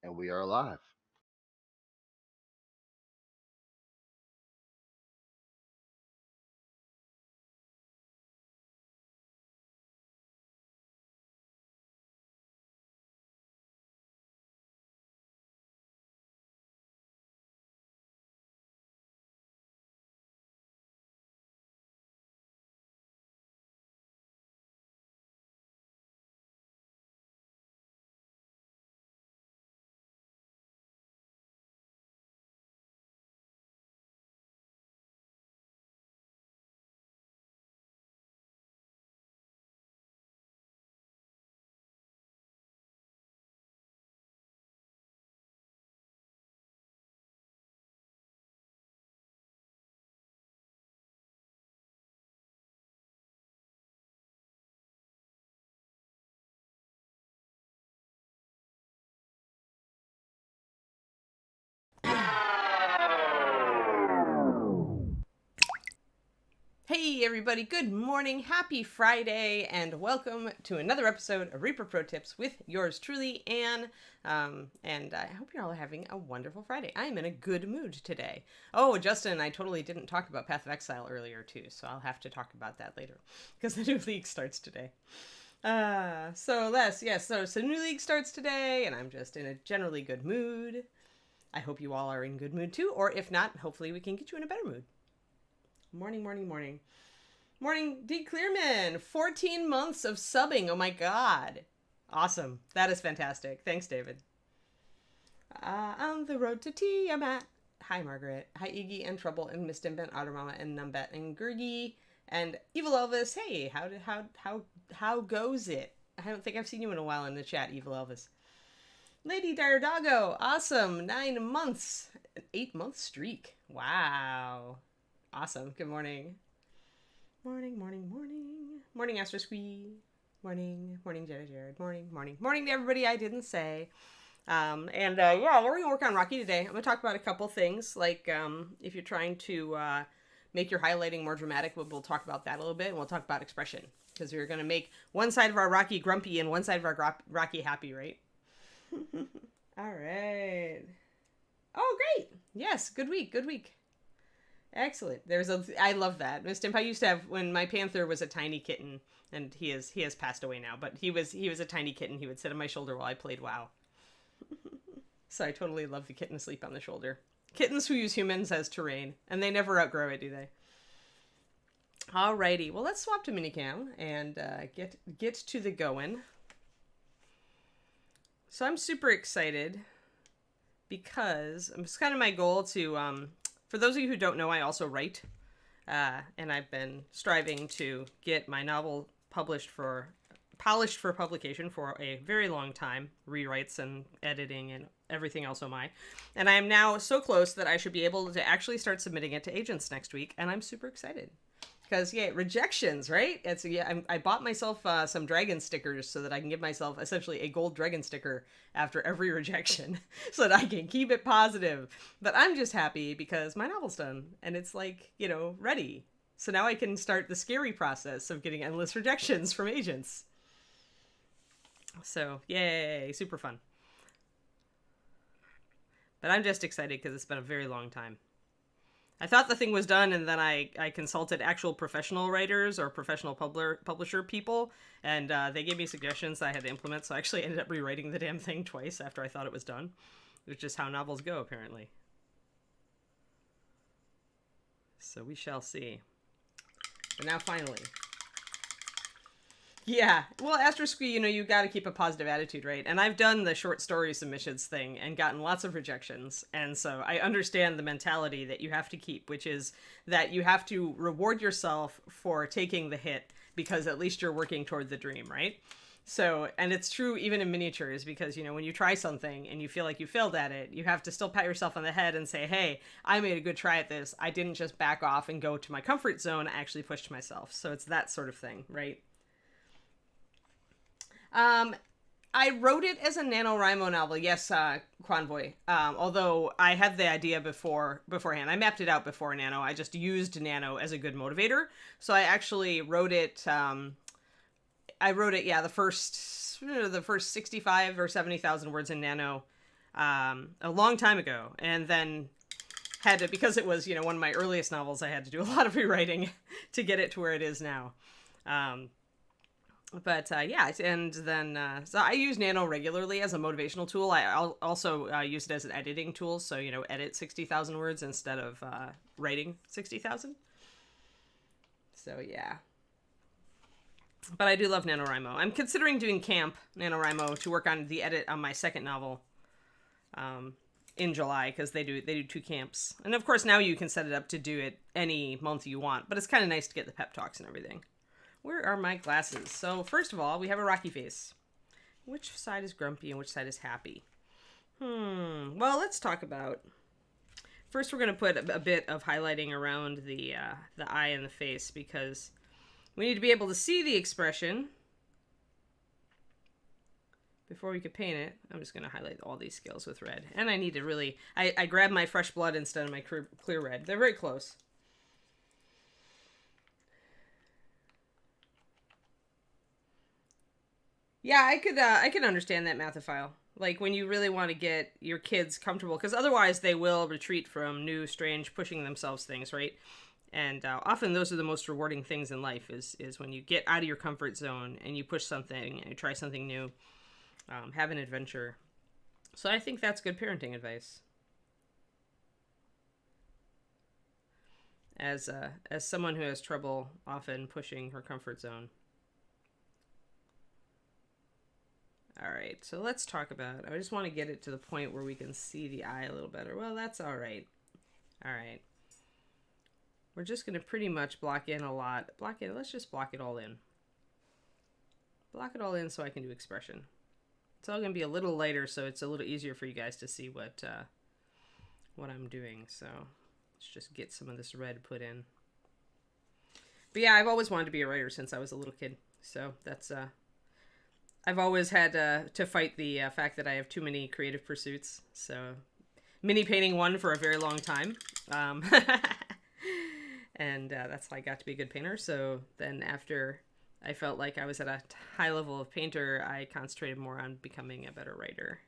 And we are live. Hey everybody, good morning, happy Friday, and welcome to another episode of Reaper Pro Tips with yours truly, Anne. And I hope you're all having a wonderful Friday. I am in a good mood today. Oh, Justin, I totally didn't talk about Path of Exile earlier too, so I'll have to talk about that later because the new league starts today. So new league starts today, and I'm just in a generally good mood. I hope you all are in good mood too, or if not, hopefully we can get you in a better mood. Morning, morning, morning. Morning, D. Clearman. 14 months of subbing. Oh my god. Awesome. That is fantastic. Thanks, David. On the road to Tiamat. Hi, Margaret. Hi, Iggy and Trouble and Miss Dimbent, Ottermama and Numbet and Gurgi and Evil Elvis. Hey, how goes it? I don't think I've seen you in a while in the chat, Evil Elvis. Lady Dire Doggo. Awesome. 9 months. An 8-month streak. Wow. Awesome. Good morning. Morning, morning, morning. Morning, Astro Squee. Morning, morning, Jared. Morning, morning. Morning to everybody I didn't say. Yeah, we're going to work on Rocky today. I'm going to talk about a couple things, like if you're trying to make your highlighting more dramatic, we'll talk about that a little bit, and we'll talk about expression, because we're going to make one side of our Rocky grumpy and one side of our Rocky happy, right? All right. Oh, great. Yes, good week, good week. Excellent. I love that. Miss Timp, I used to have, when my panther was a tiny kitten, and he has passed away now, but he was a tiny kitten. He would sit on my shoulder while I played WoW. So I totally love the kitten asleep on the shoulder. Kittens who use humans as terrain, and they never outgrow it, do they? Alrighty, well, let's swap to minicam and get to the going. So I'm super excited because it's kind of my goal to for those of you who don't know, I also write, and I've been striving to get my novel polished for publication for a very long time, rewrites and editing and everything else. Oh my! And I am now so close that I should be able to actually start submitting it to agents next week, and I'm super excited. Because rejections, right? I bought myself some dragon stickers so that I can give myself essentially a gold dragon sticker after every rejection, so that I can keep it positive. But I'm just happy because my novel's done and it's ready. So now I can start the scary process of getting endless rejections from agents. So yay, super fun. But I'm just excited because it's been a very long time. I thought the thing was done, and then I consulted actual professional writers or professional publisher people, and they gave me suggestions that I had to implement, so I actually ended up rewriting the damn thing twice after I thought it was done, which is how novels go, apparently. So we shall see. But now, finally. Yeah, well, Astrosquee, you got to keep a positive attitude, right? And I've done the short story submissions thing and gotten lots of rejections. And so I understand the mentality that you have to keep, which is that you have to reward yourself for taking the hit because at least you're working toward the dream, right? So, and it's true even in miniatures because, when you try something and you feel like you failed at it, you have to still pat yourself on the head and say, hey, I made a good try at this. I didn't just back off and go to my comfort zone. I actually pushed myself. So it's that sort of thing, right? I wrote it as a NaNoWriMo novel, yes, Convoy. Although I had the idea beforehand. I mapped it out before Nano. I just used Nano as a good motivator. So I actually wrote it, yeah, the first 65 or 70,000 words in Nano. a long time ago, and then had to, because it was, one of my earliest novels, I had to do a lot of rewriting to get it to where it is now. Yeah, and then, so I use Nano regularly as a motivational tool. I also use it as an editing tool, so, edit 60,000 words instead of writing 60,000. So, yeah. But I do love NaNoWriMo. I'm considering doing Camp NaNoWriMo to work on the edit on my second novel in July, because they do 2 camps. And, of course, now you can set it up to do it any month you want, but it's kind of nice to get the pep talks and everything. Where are my glasses? So, first of all, we have a rocky face. Which side is grumpy and which side is happy? Well, let's talk about... First, we're going to put a bit of highlighting around the eye and the face, because we need to be able to see the expression before we could paint it. I'm just going to highlight all these scales with red. And I need to really... I grabbed my fresh blood instead of my clear red. They're very close. Yeah, I could understand that, Mathophile. Like, when you really want to get your kids comfortable, because otherwise they will retreat from new, strange, pushing themselves things, right? And often those are the most rewarding things in life, is when you get out of your comfort zone and you push something and you try something new, have an adventure. So I think that's good parenting advice. As someone who has trouble often pushing her comfort zone. All right, so let's talk about, I just want to get it to the point where we can see the eye a little better. Well, that's all right. All right. We're just going to pretty much block in a lot. Let's just block it all in. Block it all in so I can do expression. It's all going to be a little lighter, so it's a little easier for you guys to see what I'm doing. So let's just get some of this red put in. But yeah, I've always wanted to be a writer since I was a little kid. So that's... I've always had to fight the fact that I have too many creative pursuits. So, mini painting one for a very long time. And that's how I got to be a good painter. So then after I felt like I was at a high level of painter, I concentrated more on becoming a better writer.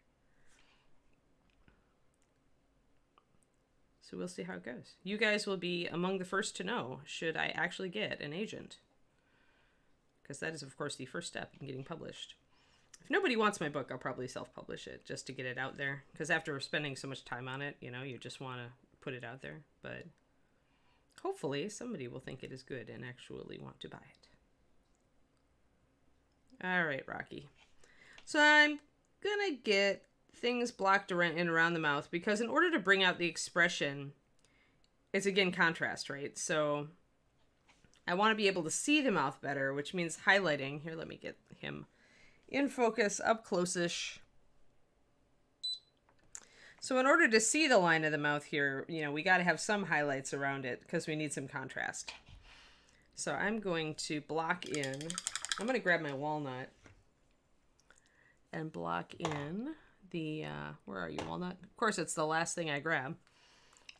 So we'll see how it goes. You guys will be among the first to know should I actually get an agent. Because that is, of course, the first step in getting published. If nobody wants my book, I'll probably self-publish it just to get it out there. Because after spending so much time on it, you just want to put it out there. But hopefully somebody will think it is good and actually want to buy it. All right, Rocky. So I'm going to get things blocked in around the mouth, because in order to bring out the expression, it's again contrast, right? So I want to be able to see the mouth better, which means highlighting. Here, let me get him in focus, up close-ish. So in order to see the line of the mouth here, we got to have some highlights around it because we need some contrast. So I'm going to block in, I'm going to grab my walnut and block in the, where are you, walnut? Of course, it's the last thing I grab.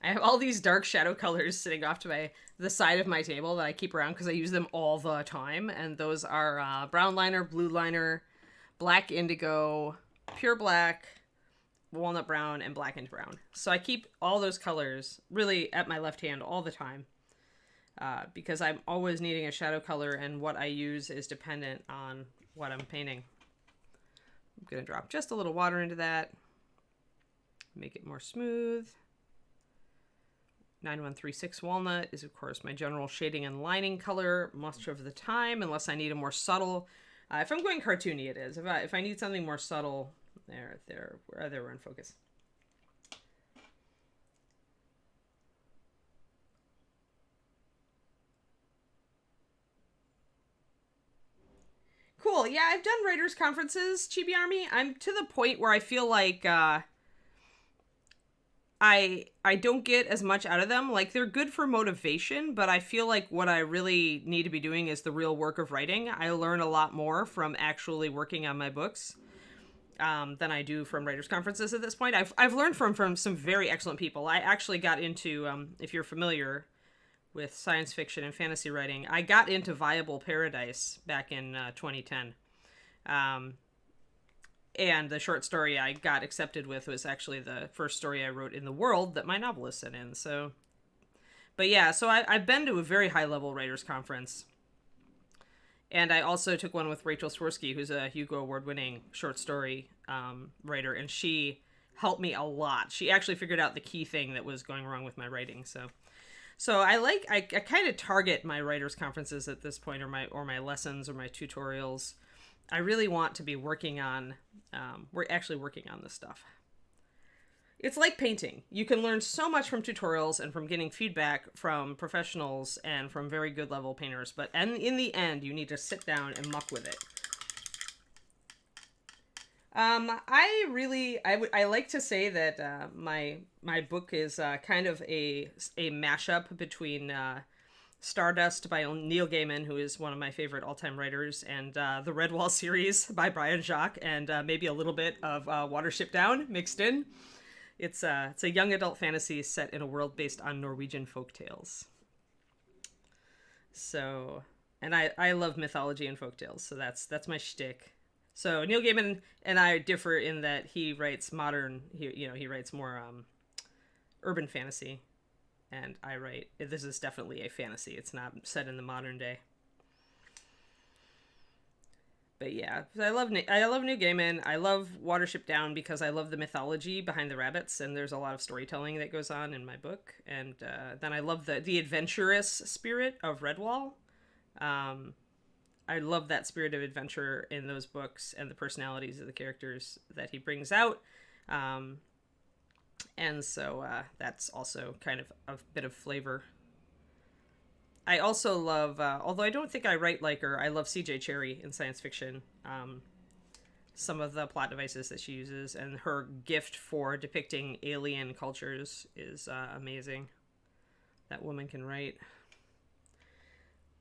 I have all these dark shadow colors sitting off to the side of my table that I keep around because I use them all the time. And those are brown liner, blue liner, black indigo, pure black, walnut brown, and blackened brown. So I keep all those colors really at my left hand all the time because I'm always needing a shadow color, and what I use is dependent on what I'm painting. I'm going to drop just a little water into that, make it more smooth. 9136 walnut is, of course, my general shading and lining color much of the time, unless I need a more subtle. If I'm going cartoony, it is. If I need something more subtle, we're in focus. Cool. Yeah, I've done writers' conferences, Chibi Army. I'm to the point where I feel like I don't get as much out of them. Like, they're good for motivation, but I feel like what I really need to be doing is the real work of writing. I learn a lot more from actually working on my books than I do from writers' conferences at this point. I've learned from some very excellent people. I actually got into, if you're familiar with science fiction and fantasy writing, I got into Viable Paradise back in 2010. And the short story I got accepted with was actually the first story I wrote in the world that my novel is set in. So, but yeah, so I've been to a very high-level writers' conference. And I also took one with Rachel Swirsky, who's a Hugo Award-winning short story writer, and she helped me a lot. She actually figured out the key thing that was going wrong with my writing. So I kind of target my writers' conferences at this point, or my lessons or my tutorials. I really want to be working on, we're actually working on this stuff. It's like painting. You can learn so much from tutorials and from getting feedback from professionals and from very good level painters, but in the end, you need to sit down and muck with it. I like to say that my book is kind of a mashup between Stardust by Neil Gaiman, who is one of my favorite all-time writers, and the Redwall series by Brian Jacques, and maybe a little bit of Watership Down mixed in. It's a young adult fantasy set in a world based on Norwegian folktales. So, and I love mythology and folktales, so that's my shtick. So Neil Gaiman and I differ in that he writes modern. He writes more urban fantasy, and this is definitely a fantasy. It's not set in the modern day. But yeah, I love Neil Gaiman. I love Watership Down because I love the mythology behind the rabbits, and there's a lot of storytelling that goes on in my book. And then I love the adventurous spirit of Redwall. I love that spirit of adventure in those books and the personalities of the characters that he brings out. And so that's also kind of a bit of flavor. I also love, although I don't think I write like her, I love C.J. Cherryh in science fiction. Some of the plot devices that she uses and her gift for depicting alien cultures is amazing. That woman can write.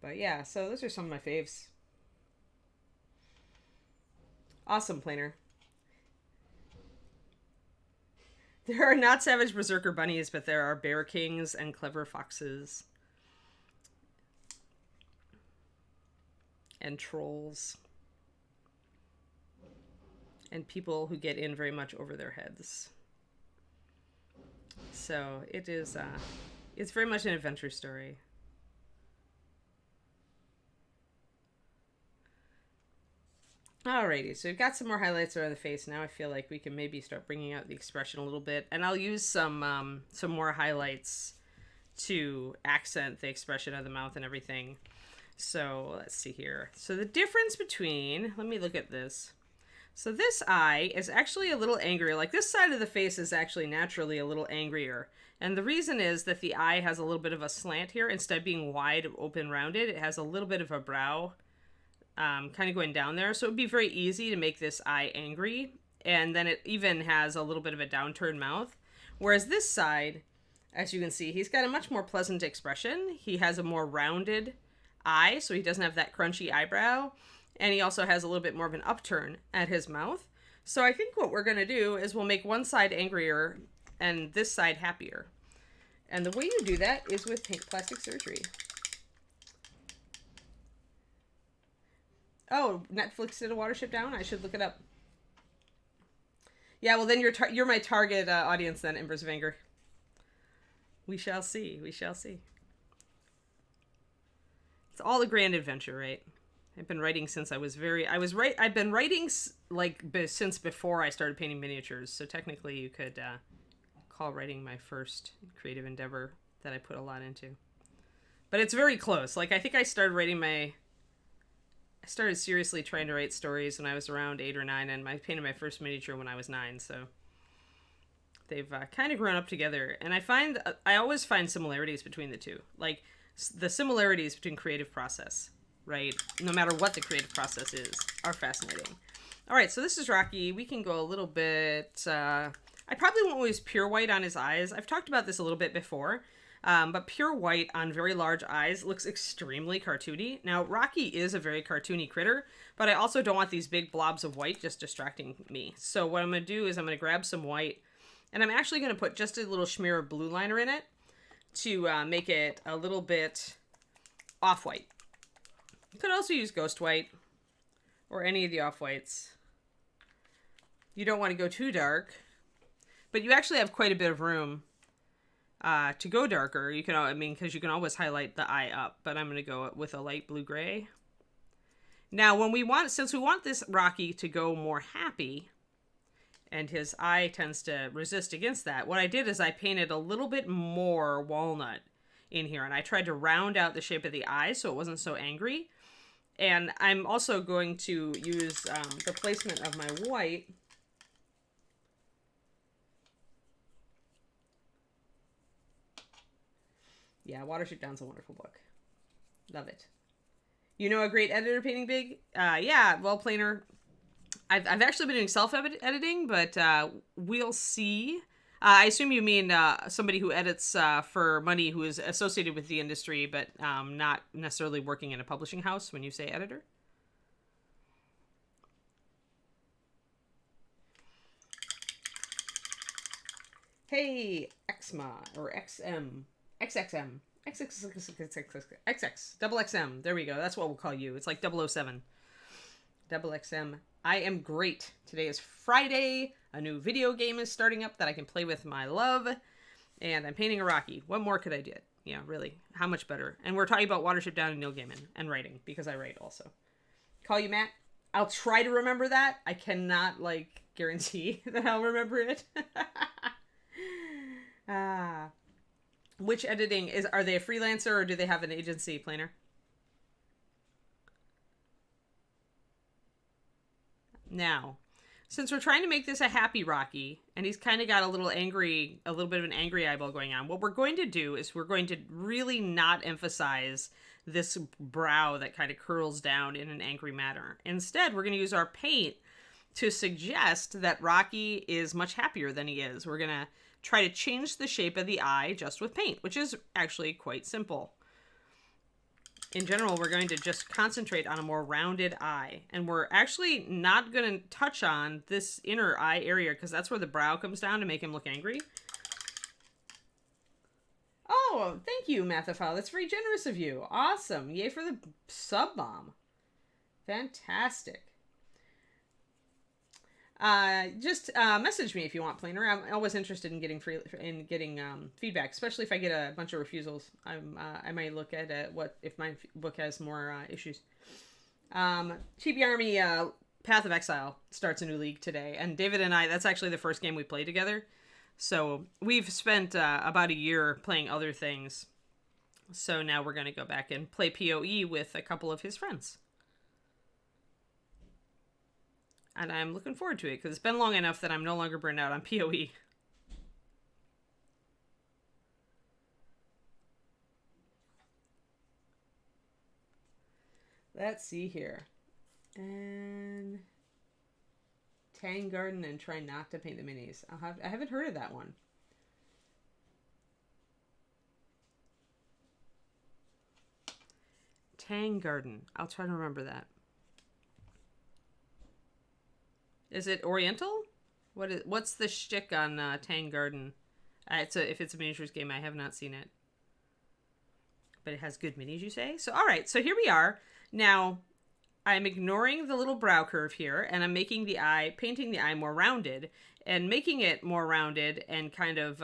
But yeah, so those are some of my faves. Awesome, Planer. There are not savage berserker bunnies, but there are bear kings and clever foxes. And trolls. And people who get in very much over their heads. So it is, it's very much an adventure story. Alrighty, so we've got some more highlights around the face. Now I feel like we can maybe start bringing out the expression a little bit. And I'll use some more highlights to accent the expression of the mouth and everything. So let's see here. So the difference between, let me look at this. So this eye is actually a little angrier. Like this side of the face is actually naturally a little angrier. And the reason is that the eye has a little bit of a slant here. Instead of being wide, open, rounded, it has a little bit of a brow kind of going down there. So it would be very easy to make this eye angry. And then it even has a little bit of a downturned mouth. Whereas this side, as you can see, he's got a much more pleasant expression. He has a more rounded eye, so he doesn't have that crunchy eyebrow, and he also has a little bit more of an upturn at his mouth. So I think what we're going to do is we'll make one side angrier and this side happier. And the way you do that is with paint plastic surgery. Oh, Netflix did a Watership Down? I should look it up. Yeah, well then you're my target audience then, Embers of Anger. We shall see. We shall see. It's all a grand adventure, right? I've been writing since I've been writing since before I started painting miniatures. So technically you could call writing my first creative endeavor that I put a lot into. But it's very close. Like I think I started seriously trying to write stories when I was around 8 or 9, and I painted my first miniature when I was 9, so they've kind of grown up together. And I always find similarities between the two. Like the similarities between creative process, right? No matter what the creative process is, are fascinating. All right, so this is Rocky. We can go a little bit, I probably won't use pure white on his eyes. I've talked about this a little bit before, but pure white on very large eyes looks extremely cartoony. Now, Rocky is a very cartoony critter, but I also don't want these big blobs of white just distracting me. So what I'm going to do is I'm going to grab some white, and I'm actually going to put just a little smear of blue liner in it to make it a little bit off-white. You could also use ghost white or any of the off-whites. You don't want to go too dark, but you actually have quite a bit of room to go darker. You can, I mean, because you can always highlight the eye up, but I'm going to go with a light blue-gray. Now, since we want this Rocky to go more happy, and his eye tends to resist against that, what I did is I painted a little bit more walnut in here, and I tried to round out the shape of the eye so it wasn't so angry. And I'm also going to use the placement of my white. Yeah, Watership Down's a wonderful book. Love it. You know a great editor painting big? Yeah, well, Planer, I've actually been doing self-editing, but we'll see. I assume you mean somebody who edits for money who is associated with the industry, but not necessarily working in a publishing house when you say editor. Hey, Xma, or XM. XXM. XX. Double XM. There we go. That's what we'll call you. It's like 007. Double XM. I am great. Today is Friday. A new video game is starting up that I can play with my love. And I'm painting a Rocky. What more could I do? Yeah, really. How much better? And we're talking about Watership Down and Neil Gaiman. And writing, because I write also. Call you Matt. I'll try to remember that. I cannot, guarantee that I'll remember it. Which editing are they a freelancer or do they have an agency, Planer? Now, since we're trying to make this a happy Rocky, and he's kind of got a little bit of an angry eyeball going on, what we're going to do is we're going to really not emphasize this brow that kind of curls down in an angry manner. Instead, we're going to use our paint to suggest that Rocky is much happier than he is. We're going to try to change the shape of the eye just with paint, which is actually quite simple. In general, we're going to just concentrate on a more rounded eye. And we're actually not going to touch on this inner eye area because that's where the brow comes down to make him look angry. Oh, thank you, Mathaphile. That's very generous of you. Awesome. Yay for the sub bomb. Fantastic. Just message me if you want, Planer. I'm always interested in getting feedback, especially if I get a bunch of refusals. I might look at what if my book has more issues. Chibi Army Path of Exile starts a new league today, and David and I, that's actually the first game we played together. So we've spent about a year playing other things. So now we're going to go back and play PoE with a couple of his friends. And I'm looking forward to it, because it's been long enough that I'm no longer burned out on PoE. Let's see here. And Tang Garden and try not to paint the minis. I haven't heard of that one. Tang Garden. I'll try to remember that. Is it Oriental? What's the shtick on Tang Garden? If it's a miniatures game, I have not seen it. But it has good minis, you say? So, all right. So here we are. Now, I'm ignoring the little brow curve here, and I'm making painting the eye more rounded, and making it more rounded and kind of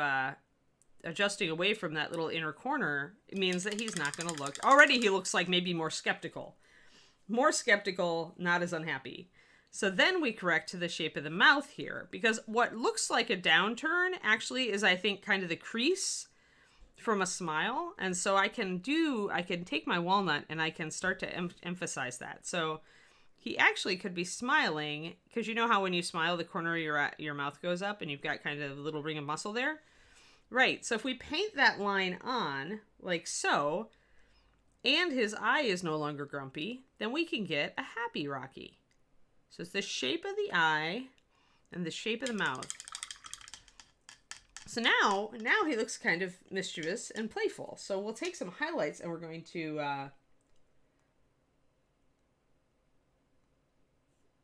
adjusting away from that little inner corner means that he's not going to look. Already, he looks like maybe more skeptical. More skeptical, not as unhappy. So then we correct to the shape of the mouth here, because what looks like a downturn actually is, I think, kind of the crease from a smile. And so I can take my walnut and I can start to emphasize that. So he actually could be smiling, because you know how when you smile, the corner of your mouth goes up and you've got kind of a little ring of muscle there? Right. So if we paint that line on like so, and his eye is no longer grumpy, then we can get a happy Rocky. So it's the shape of the eye and the shape of the mouth. So now he looks kind of mischievous and playful. So we'll take some highlights and we're going to...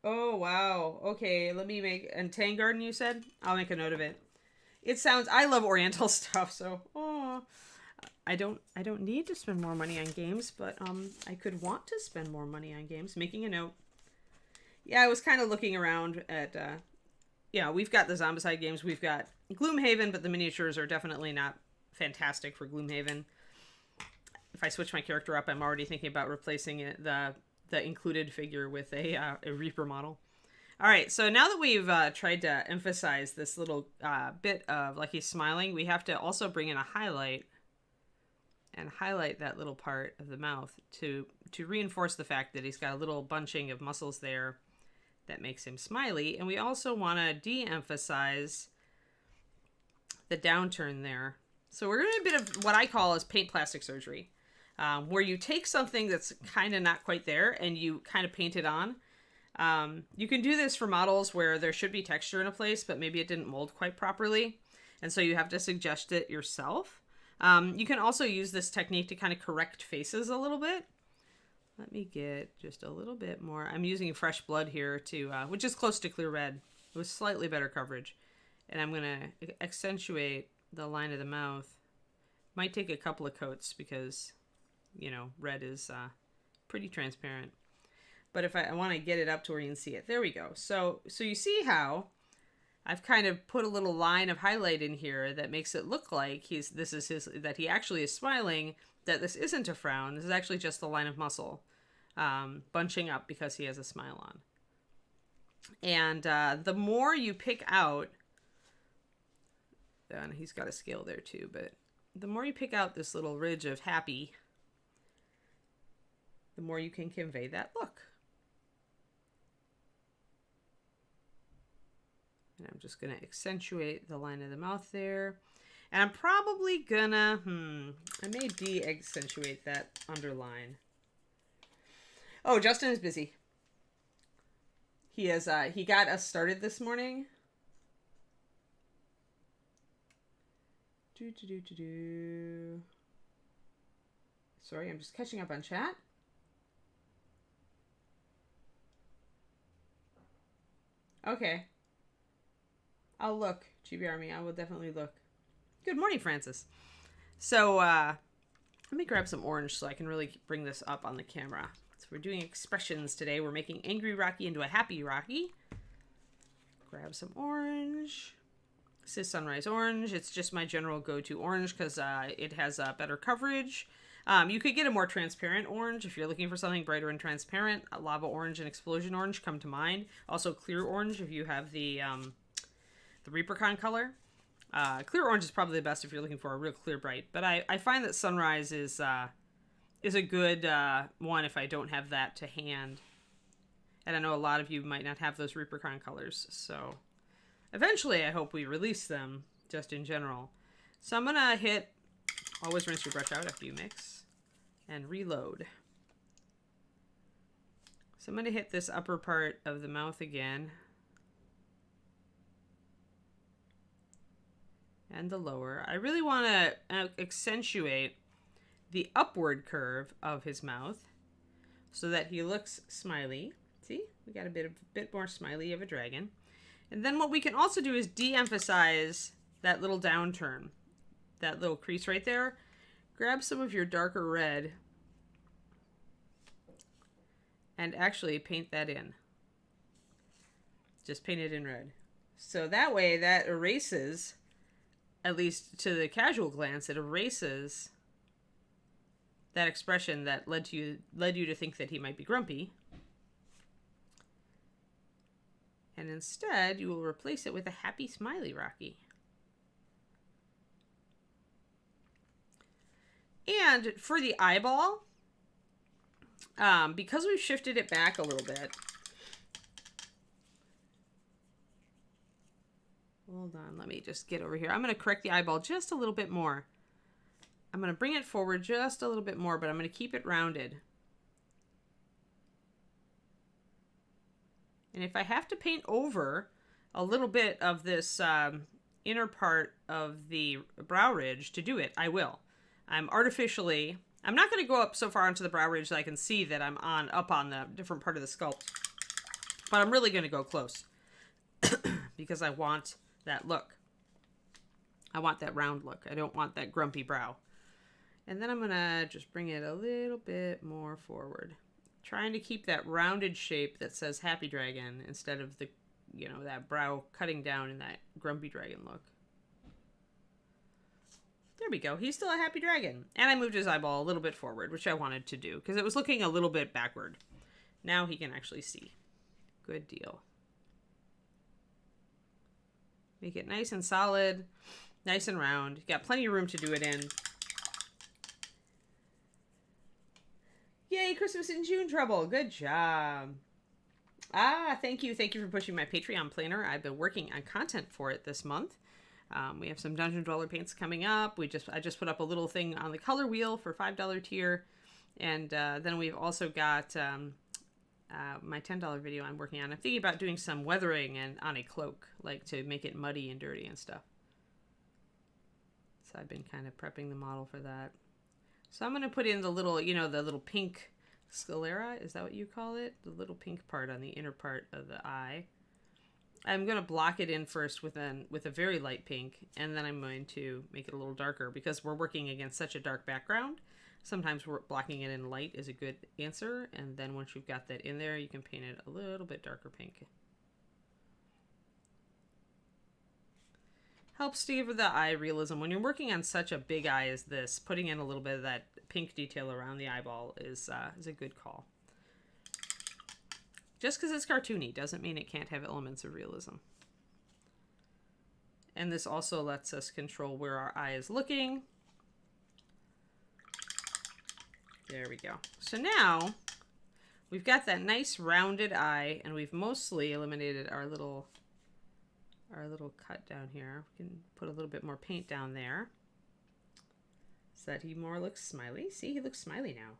Oh, wow. Okay, let me make... And Tang Garden, you said? I'll make a note of it. It sounds... I love Oriental stuff, so... Oh, I don't need to spend more money on games, but I could want to spend more money on games. Making a note. Yeah, I was kind of looking around at yeah, we've got the Zombicide games. We've got Gloomhaven, but the miniatures are definitely not fantastic for Gloomhaven. If I switch my character up, I'm already thinking about replacing the included figure with a Reaper model. All right, so now that we've tried to emphasize this little bit of like he's smiling, we have to also bring in a highlight and highlight that little part of the mouth to reinforce the fact that he's got a little bunching of muscles there that makes him smiley. And we also want to de-emphasize the downturn there. So we're doing a bit of what I call as paint plastic surgery, where you take something that's kind of not quite there and you kind of paint it on. You can do this for models where there should be texture in a place, but maybe it didn't mold quite properly. And so you have to suggest it yourself. You can also use this technique to kind of correct faces a little bit. Let me get just a little bit more. I'm using fresh blood here to, which is close to clear red with slightly better coverage. And I'm going to accentuate the line of the mouth. Might take a couple of coats because, you know, red is pretty transparent. But if I want to get it up to where you can see it. There we go. So you see how I've kind of put a little line of highlight in here that makes it look like that he actually is smiling, that this isn't a frown. This is actually just the line of muscle bunching up because he has a smile on. And the more you pick out, and he's got a scale there too, but the more you pick out this little ridge of happy, the more you can convey that look. And I'm just going to accentuate the line of the mouth there. And I'm probably gonna, I may de-accentuate that underline. Oh, Justin is busy. He got us started this morning. Sorry, I'm just catching up on chat. Okay. I'll look, GB Army. I will definitely look. Good morning, Francis. So, let me grab some orange so I can really bring this up on the camera. So we're doing expressions today. We're making angry Rocky into a happy Rocky. Grab some orange. This is Sunrise Orange. It's just my general go-to orange because it has better coverage. You could get a more transparent orange if you're looking for something brighter and transparent. Lava Orange and Explosion Orange come to mind. Also Clear Orange if you have the Reapercon color. Clear Orange is probably the best if you're looking for a real clear bright. But I find that Sunrise is a good one if I don't have that to hand. And I know a lot of you might not have those Reapercon colors. So eventually I hope we release them just in general. So I'm going to hit, always rinse your brush out after you mix, and reload. So I'm going to hit this upper part of the mouth again. And the lower. I really want to accentuate the upward curve of his mouth so that he looks smiley. See, we got a bit more smiley of a dragon. And then what we can also do is de-emphasize that little downturn, that little crease right there. Grab some of your darker red and actually paint that in. Just paint it in red. So that way that erases, at least to the casual glance, it erases that expression that led you to think that he might be grumpy. And instead, you will replace it with a happy, smiley Rocky. And for the eyeball, because we've shifted it back a little bit, hold on, let me just get over here. I'm going to correct the eyeball just a little bit more. I'm going to bring it forward just a little bit more, but I'm going to keep it rounded. And if I have to paint over a little bit of this inner part of the brow ridge to do it, I will. I'm not going to go up so far onto the brow ridge that I can see that I'm up on the different part of the sculpt. But I'm really going to go close because I want that look. I want that round look. I don't want that grumpy brow. And then I'm going to just bring it a little bit more forward. Trying to keep that rounded shape that says Happy Dragon instead of the you know, that brow cutting down and that grumpy dragon look. There we go. He's still a happy dragon. And I moved his eyeball a little bit forward, which I wanted to do because it was looking a little bit backward. Now he can actually see. Good deal. Make it nice and solid, nice and round. You got plenty of room to do it in. Yay, Christmas in June trouble. Good job. Thank you. Thank you for pushing my Patreon planner. I've been working on content for it this month. We have some Dungeon Dweller paints coming up. I just put up a little thing on the color wheel for $5 tier. And then we've also got my $10 video I'm working on. I'm thinking about doing some weathering and on a cloak, like to make it muddy and dirty and stuff. So I've been kind of prepping the model for that. So I'm going to put in the little, you know, the little pink sclera. Is that what you call it? The little pink part on the inner part of the eye. I'm going to block it in first with a very light pink, and then I'm going to make it a little darker because we're working against such a dark background. Sometimes blocking it in light is a good answer, and then once you've got that in there, you can paint it a little bit darker pink. Helps to give the eye realism. When you're working on such a big eye as this, putting in a little bit of that pink detail around the eyeball is a good call. Just because it's cartoony doesn't mean it can't have elements of realism. And this also lets us control where our eye is looking. There we go. So now we've got that nice rounded eye, and we've mostly eliminated our little cut down here. We can put a little bit more paint down there so that he more looks smiley. See, he looks smiley now.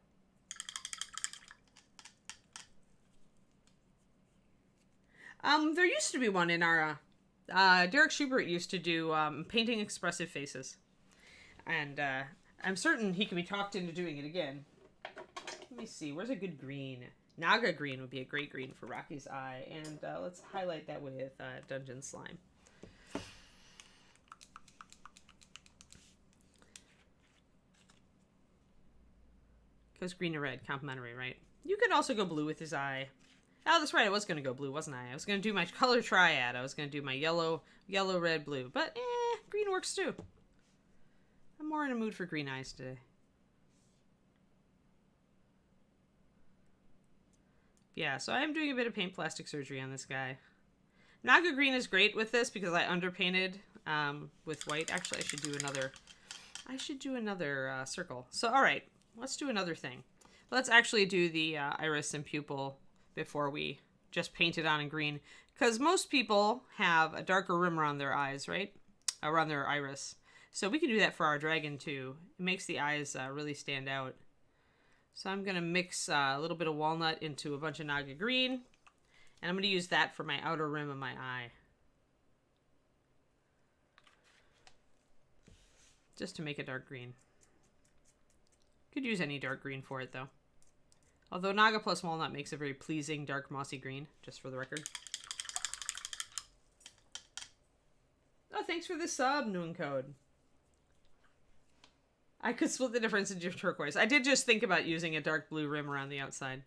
There used to be one in our, Derek Schubert used to do painting expressive faces. And I'm certain he can be talked into doing it again. Let me see, where's a good green? Naga green would be a great green for Rocky's eye. And let's highlight that with Dungeon Slime. Because green and red, complementary, right? You could also go blue with his eye. Oh, that's right. I was going to go blue, wasn't I? I was going to do my color triad. I was going to do my yellow, red, blue. But, green works too. I'm more in a mood for green eyes today. Yeah, so I am doing a bit of paint plastic surgery on this guy. Naga green is great with this because I underpainted with white. Actually, I should do another circle. So, all right, let's do another thing. Let's actually do the iris and pupil before we just paint it on in green. Because most people have a darker rim around their eyes, right? Around their iris. So we can do that for our dragon too. It makes the eyes really stand out. So I'm going to mix a little bit of walnut into a bunch of Naga green. And I'm going to use that for my outer rim of my eye. Just to make it dark green. Could use any dark green for it though. Although Naga plus walnut makes a very pleasing dark mossy green, just for the record. Oh, thanks for the sub, Noon Code. I could split the difference into turquoise. I did just think about using a dark blue rim around the outside.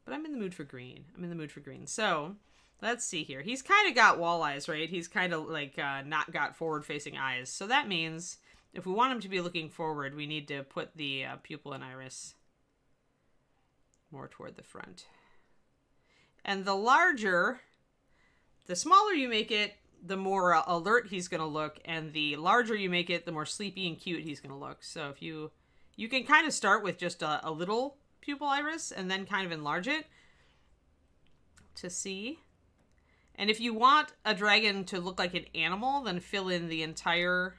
But I'm in the mood for green. So, let's see here. He's kind of got wall eyes, right? He's kind of like not got forward-facing eyes. So that means if we want him to be looking forward, we need to put the pupil and iris more toward the front. And the smaller you make it, the more alert he's going to look, and the larger you make it, the more sleepy and cute he's going to look. So if you can kind of start with just a little pupil iris and then kind of enlarge it to see. And if you want a dragon to look like an animal, then fill in the entire,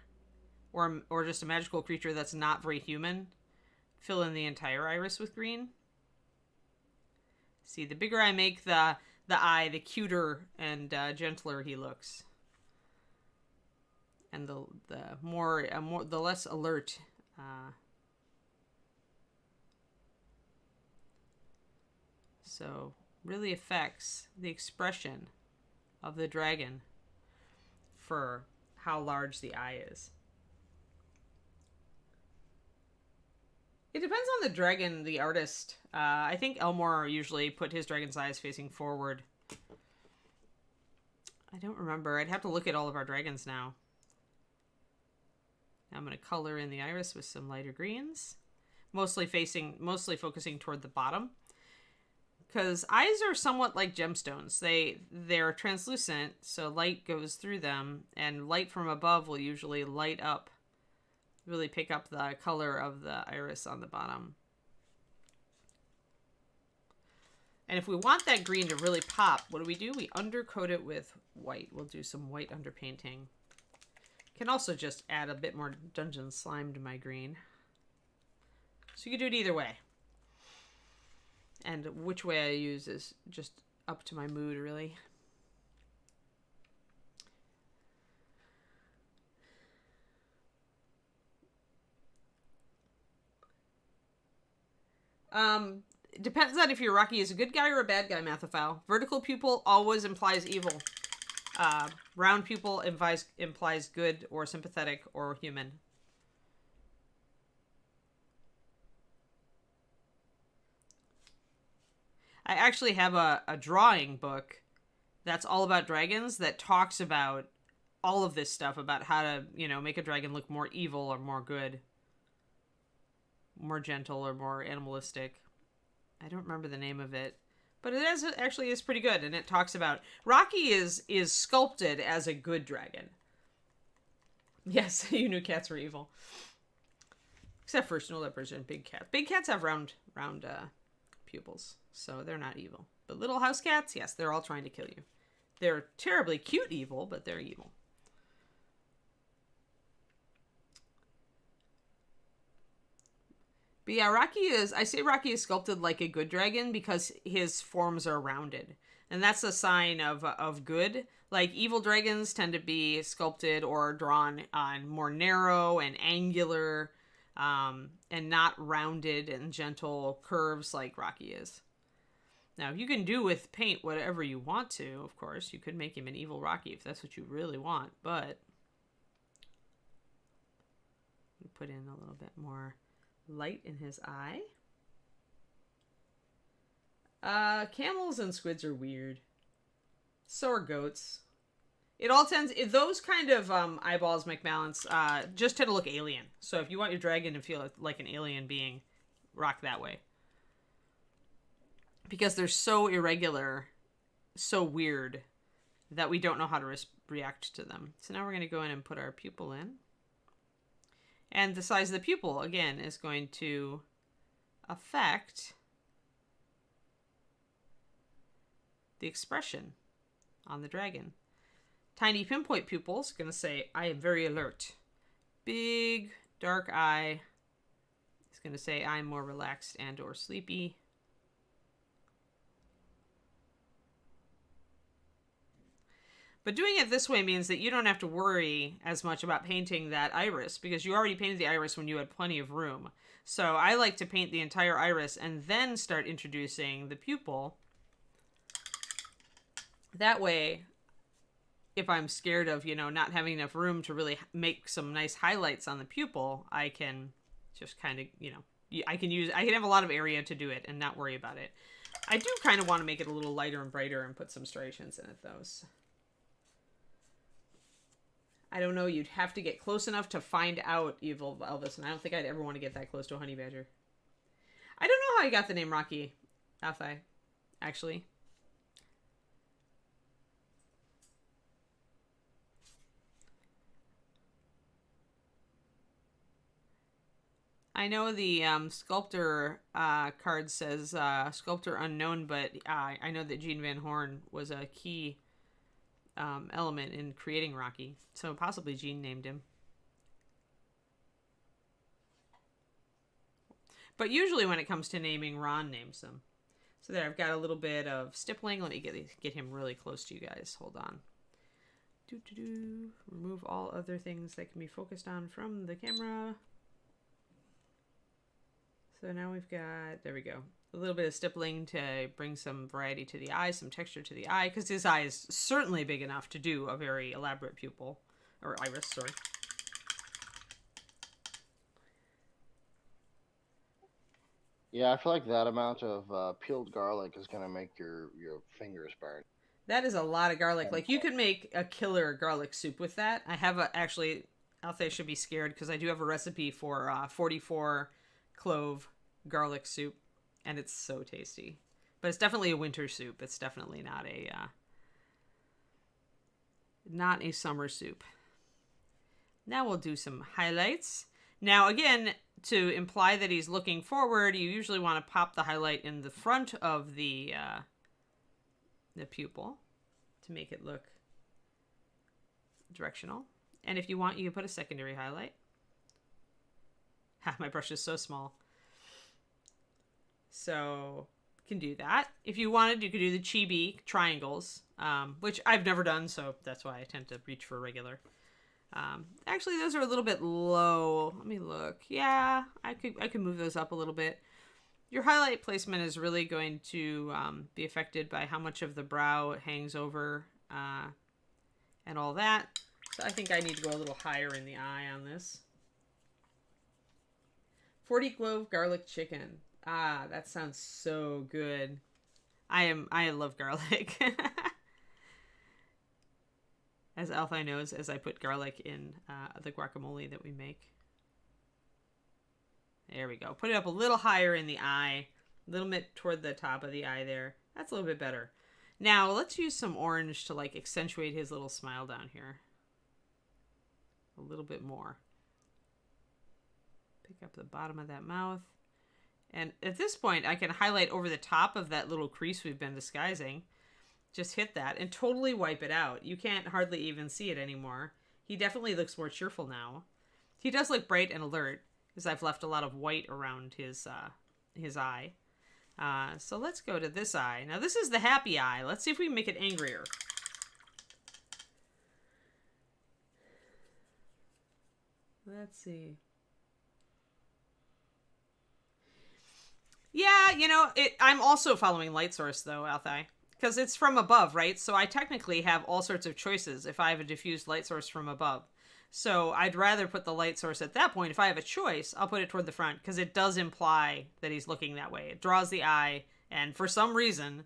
or just a magical creature that's not very human, fill in the entire iris with green. See, the bigger I make the eye, the cuter and gentler he looks. And the less alert. So, really affects the expression of the dragon for how large the eye is. It depends on the dragon, the artist. I think Elmore usually put his dragon's eyes facing forward. I don't remember. I'd have to look at all of our dragons now. I'm going to color in the iris with some lighter greens, mostly focusing toward the bottom. Because eyes are somewhat like gemstones. They're translucent, so light goes through them, and light from above will usually light up, really pick up the color of the iris on the bottom. And if we want that green to really pop, what do? We undercoat it with white. We'll do some white underpainting. Can also just add a bit more dungeon slime to my green. So you can do it either way. And which way I use is just up to my mood, really. It depends on if your Rocky is a good guy or a bad guy, Mathophile. Vertical pupil always implies evil. Round pupil implies good or sympathetic or human. I actually have a drawing book that's all about dragons that talks about all of this stuff about how to, make a dragon look more evil or more good, more gentle or more animalistic. I don't remember the name of it, but it actually is pretty good, and it talks about Rocky is sculpted as a good dragon. Yes, you knew cats were evil, except for snow leopards and big cats. Big cats have round pupils, so they're not evil. But little house cats, yes, they're all trying to kill you. They're terribly cute evil, but they're evil. But yeah, I say Rocky is sculpted like a good dragon because his forms are rounded. And that's a sign of good. Like, evil dragons tend to be sculpted or drawn on more narrow and angular, and not rounded and gentle curves like Rocky is. Now, you can do with paint whatever you want to, of course. You could make him an evil Rocky if that's what you really want, but we put in a little bit more light in his eye. Camels and squids are weird. So are goats. It all tends... Those kind of eyeballs, McBalance, just tend to look alien. So if you want your dragon to feel like an alien being, rock that way. Because they're so irregular, so weird, that we don't know how to react to them. So now we're going to go in and put our pupil in. And the size of the pupil, again, is going to affect the expression on the dragon. Tiny pinpoint pupils going to say, I am very alert. Big, dark eye is going to say, I'm more relaxed and or sleepy. But doing it this way means that you don't have to worry as much about painting that iris, because you already painted the iris when you had plenty of room. So I like to paint the entire iris and then start introducing the pupil. That way, if I'm scared of, not having enough room to really make some nice highlights on the pupil, I can just kind of, I can have a lot of area to do it and not worry about it. I do kind of want to make it a little lighter and brighter and put some striations in it, though. I don't know, you'd have to get close enough to find out Evil Elvis, and I don't think I'd ever want to get that close to a honey badger. I don't know how I got the name Rocky, Althai, actually. I know the sculptor card says sculptor unknown, but I know that Gene Van Horn was a key element in creating Rocky. So possibly Gene named him. But usually when it comes to naming, Ron names them. So there, I've got a little bit of stippling. Let me get him really close to you guys. Hold on. Remove all other things that can be focused on from the camera. So now we've got, there we go, a little bit of stippling to bring some variety to the eye, some texture to the eye, because his eye is certainly big enough to do a very elaborate pupil, or iris, sorry. Yeah, I feel like that amount of peeled garlic is going to make your fingers burn. That is a lot of garlic. Like, you could make a killer garlic soup with that. I have actually, Althea should be scared because I do have a recipe for 44 clove garlic soup, and it's so tasty. But it's definitely a winter soup. It's definitely not a summer soup. Now we'll do some highlights. Now, again, to imply that he's looking forward, you usually want to pop the highlight in the front of the pupil to make it look directional. And if you want, you can put a secondary highlight. My brush is so small. So you can do that. If you wanted, you could do the chibi triangles, which I've never done, so that's why I tend to reach for regular. Actually, those are a little bit low. Let me look. Yeah, I could move those up a little bit. Your highlight placement is really going to be affected by how much of the brow hangs over and all that. So I think I need to go a little higher in the eye on this. 40 clove garlic chicken. Ah, that sounds so good. I love garlic. As Althea knows, as I put garlic in the guacamole that we make. There we go. Put it up a little higher in the eye. A little bit toward the top of the eye there. That's a little bit better. Now, let's use some orange to like accentuate his little smile down here. A little bit more. Pick up the bottom of that mouth. And at this point, I can highlight over the top of that little crease we've been disguising. Just hit that and totally wipe it out. You can't hardly even see it anymore. He definitely looks more cheerful now. He does look bright and alert, because I've left a lot of white around his eye. So let's go to this eye. Now this is the happy eye. Let's see if we can make it angrier. Let's see. Yeah, you know, I'm also following light source though, Althea. Because it's from above, right? So I technically have all sorts of choices if I have a diffused light source from above. So I'd rather put the light source at that point. If I have a choice, I'll put it toward the front because it does imply that he's looking that way. It draws the eye, and for some reason,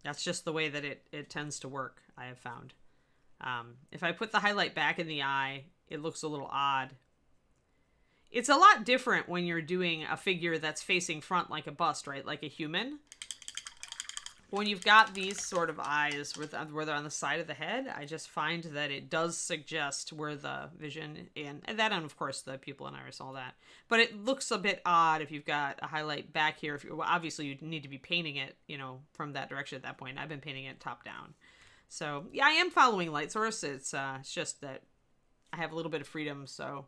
that's just the way that it tends to work, I have found. If I put the highlight back in the eye, it looks a little odd. It's a lot different when you're doing a figure that's facing front like a bust, right? Like a human. When you've got these sort of eyes where they're on the side of the head, I just find that it does suggest where the vision and that, and of course the pupil and iris, all that. But it looks a bit odd if you've got a highlight back here. Obviously you need to be painting it, you know, from that direction at that point. I've been painting it top down. So yeah, I am following light source. It's just that I have a little bit of freedom, so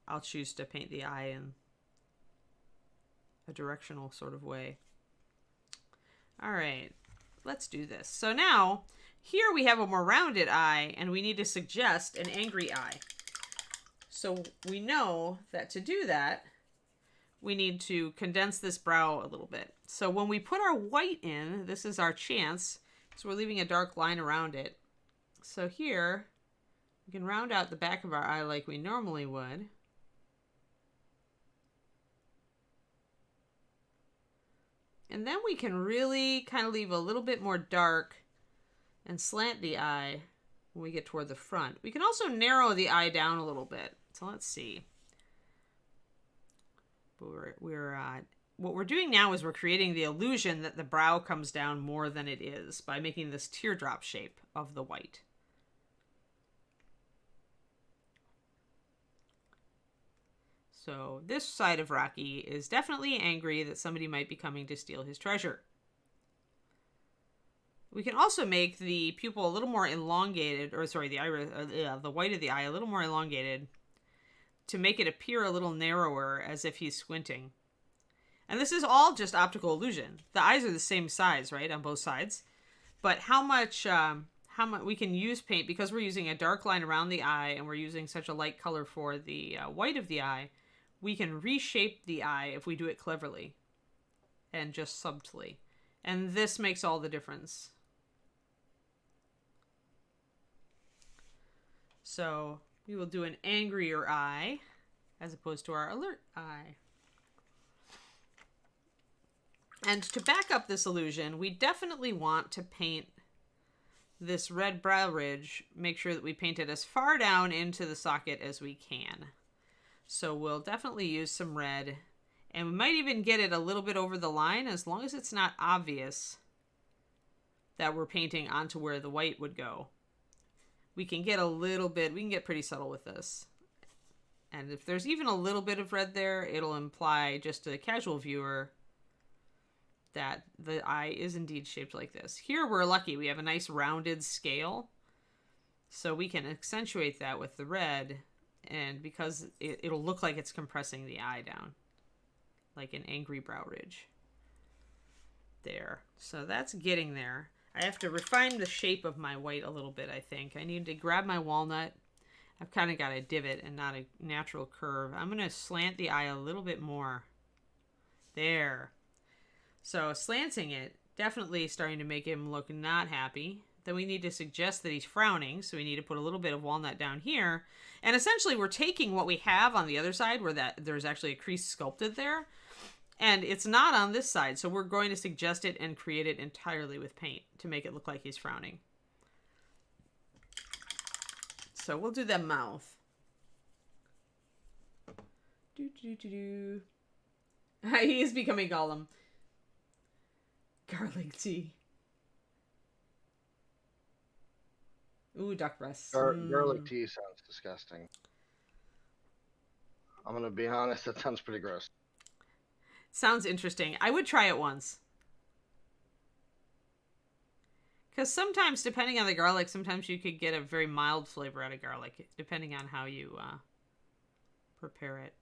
I'll choose to paint the eye in a directional sort of way. All right, let's do this. So now, here we have a more rounded eye, and we need to suggest an angry eye. So we know that to do that, we need to condense this brow a little bit. So when we put our white in, this is our chance. So we're leaving a dark line around it. So here, we can round out the back of our eye like we normally would. And then we can really kind of leave a little bit more dark and slant the eye when we get toward the front. We can also narrow the eye down a little bit. So let's see. What we're doing now is we're creating the illusion that the brow comes down more than it is by making this teardrop shape of the white. So this side of Rocky is definitely angry that somebody might be coming to steal his treasure. We can also make the pupil a little more elongated, or sorry, the iris, the white of the eye a little more elongated to make it appear a little narrower as if he's squinting. And this is all just optical illusion. The eyes are the same size, right, on both sides. But how much we can use paint, because we're using a dark line around the eye and we're using such a light color for the white of the eye, we can reshape the eye if we do it cleverly and just subtly. And this makes all the difference. So we will do an angrier eye as opposed to our alert eye. And to back up this illusion, we definitely want to paint this red brow ridge, make sure that we paint it as far down into the socket as we can. So we'll definitely use some red, and we might even get it a little bit over the line, as long as it's not obvious that we're painting onto where the white would go. We can get a little bit, we can get pretty subtle with this. And if there's even a little bit of red there, it'll imply just to a casual viewer that the eye is indeed shaped like this. Here we're lucky, we have a nice rounded scale, so we can accentuate that with the red, and because it'll look like it's compressing the eye down, like an angry brow ridge. There. So that's getting there. I have to refine the shape of my white a little bit, I think. I need to grab my walnut. I've kind of got a divot and not a natural curve. I'm going to slant the eye a little bit more. There. So slanting it, definitely starting to make him look not happy. Then we need to suggest that he's frowning, so we need to put a little bit of walnut down here. And essentially we're taking what we have on the other side where there's actually a crease sculpted there, and it's not on this side, so we're going to suggest it and create it entirely with paint to make it look like he's frowning. So we'll do the mouth. He is becoming Gollum. Garlic tea. Ooh, duck breasts. Garlic tea sounds disgusting. I'm gonna be honest, that sounds pretty gross. Sounds interesting. I would try it once. Because sometimes, depending on the garlic, sometimes you could get a very mild flavor out of garlic, depending on how you prepare it.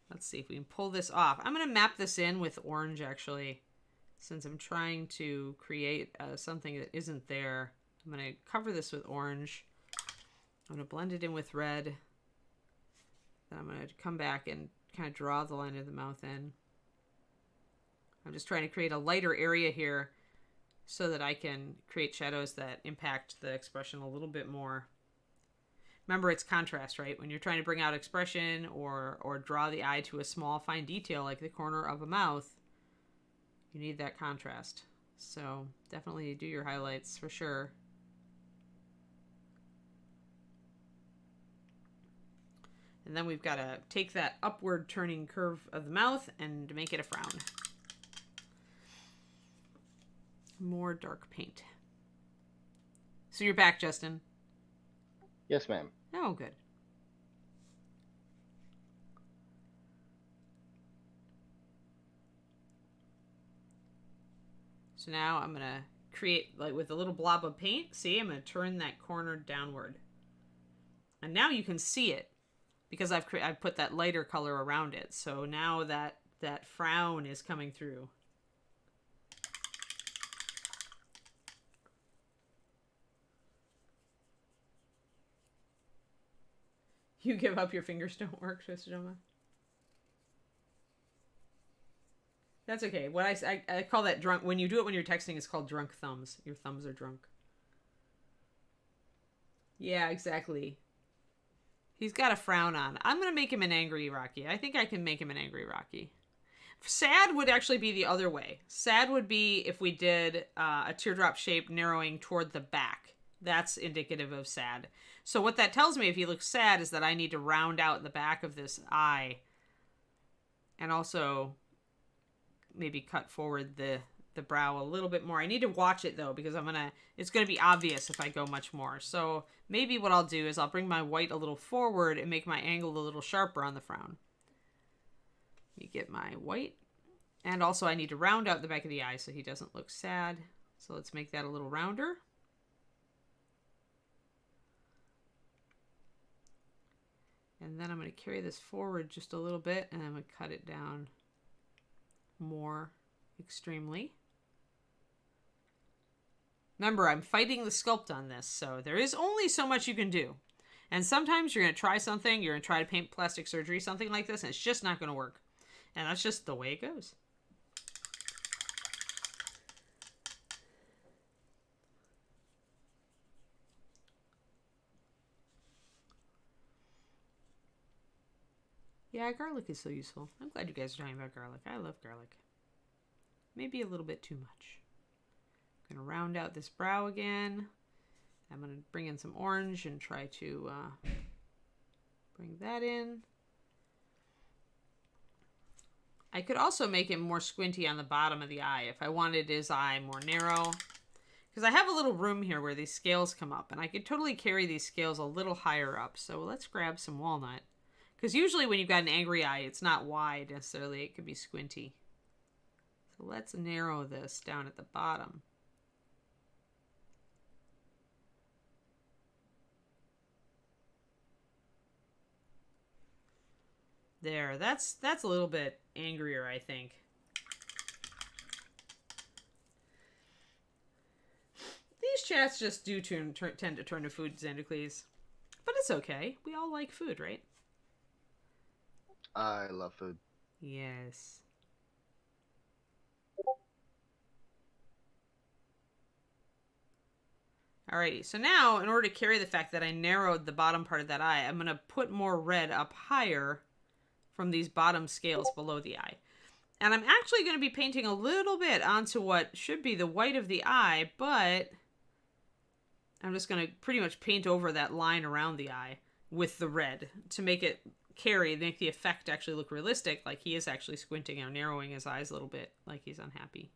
Let's see if we can pull this off. I'm going to map this in with orange, actually, since I'm trying to create something that isn't there. I'm going to cover this with orange. I'm going to blend it in with red. Then I'm going to come back and kind of draw the line of the mouth in. I'm just trying to create a lighter area here so that I can create shadows that impact the expression a little bit more. Remember, it's contrast, right? When you're trying to bring out expression or draw the eye to a small, fine detail like the corner of a mouth, you need that contrast. So definitely do your highlights for sure. And then we've got to take that upward turning curve of the mouth and make it a frown. More dark paint. So you're back, Justin. Yes, ma'am. Oh, good. So now I'm going to create, like with a little blob of paint, see, I'm going to turn that corner downward. And now you can see it because I've put that lighter color around it. So now that frown is coming through. You give up, your fingers don't work, Twistedoma. That's okay. What I call that drunk. When you do it when you're texting, it's called drunk thumbs. Your thumbs are drunk. Yeah, exactly. He's got a frown on. I'm going to make him an angry Rocky. I think I can make him an angry Rocky. Sad would actually be the other way. Sad would be if we did a teardrop shape narrowing toward the back. That's indicative of sad. So what that tells me, if he looks sad, is that I need to round out the back of this eye. And also maybe cut forward the brow a little bit more. I need to watch it, though, because it's going to be obvious if I go much more. So maybe what I'll do is I'll bring my white a little forward and make my angle a little sharper on the frown. Let me get my white. And also I need to round out the back of the eye so he doesn't look sad. So let's make that a little rounder. And then I'm going to carry this forward just a little bit, and I'm going to cut it down more extremely. Remember, I'm fighting the sculpt on this, so there is only so much you can do. And sometimes you're going to try something, you're going to try to paint plastic surgery, something like this, and it's just not going to work. And that's just the way it goes. Yeah, garlic is so useful. I'm glad you guys are talking about garlic. I love garlic. Maybe a little bit too much. I'm going to round out this brow again. I'm going to bring in some orange and try to bring that in. I could also make him more squinty on the bottom of the eye if I wanted his eye more narrow. Because I have a little room here where these scales come up, and I could totally carry these scales a little higher up. So let's grab some walnut. Because usually when you've got an angry eye, it's not wide necessarily. It could be squinty. So let's narrow this down at the bottom. There, that's a little bit angrier, I think. These chats just do tend to turn to food, Xandocles. But it's okay. We all like food, right? I love food. Yes. Alrighty, so now, in order to carry the fact that I narrowed the bottom part of that eye, I'm going to put more red up higher from these bottom scales below the eye. And I'm actually going to be painting a little bit onto what should be the white of the eye, but I'm just going to pretty much paint over that line around the eye with the red to make it carry, make the effect actually look realistic, like he is actually squinting or narrowing his eyes a little bit, like he's unhappy.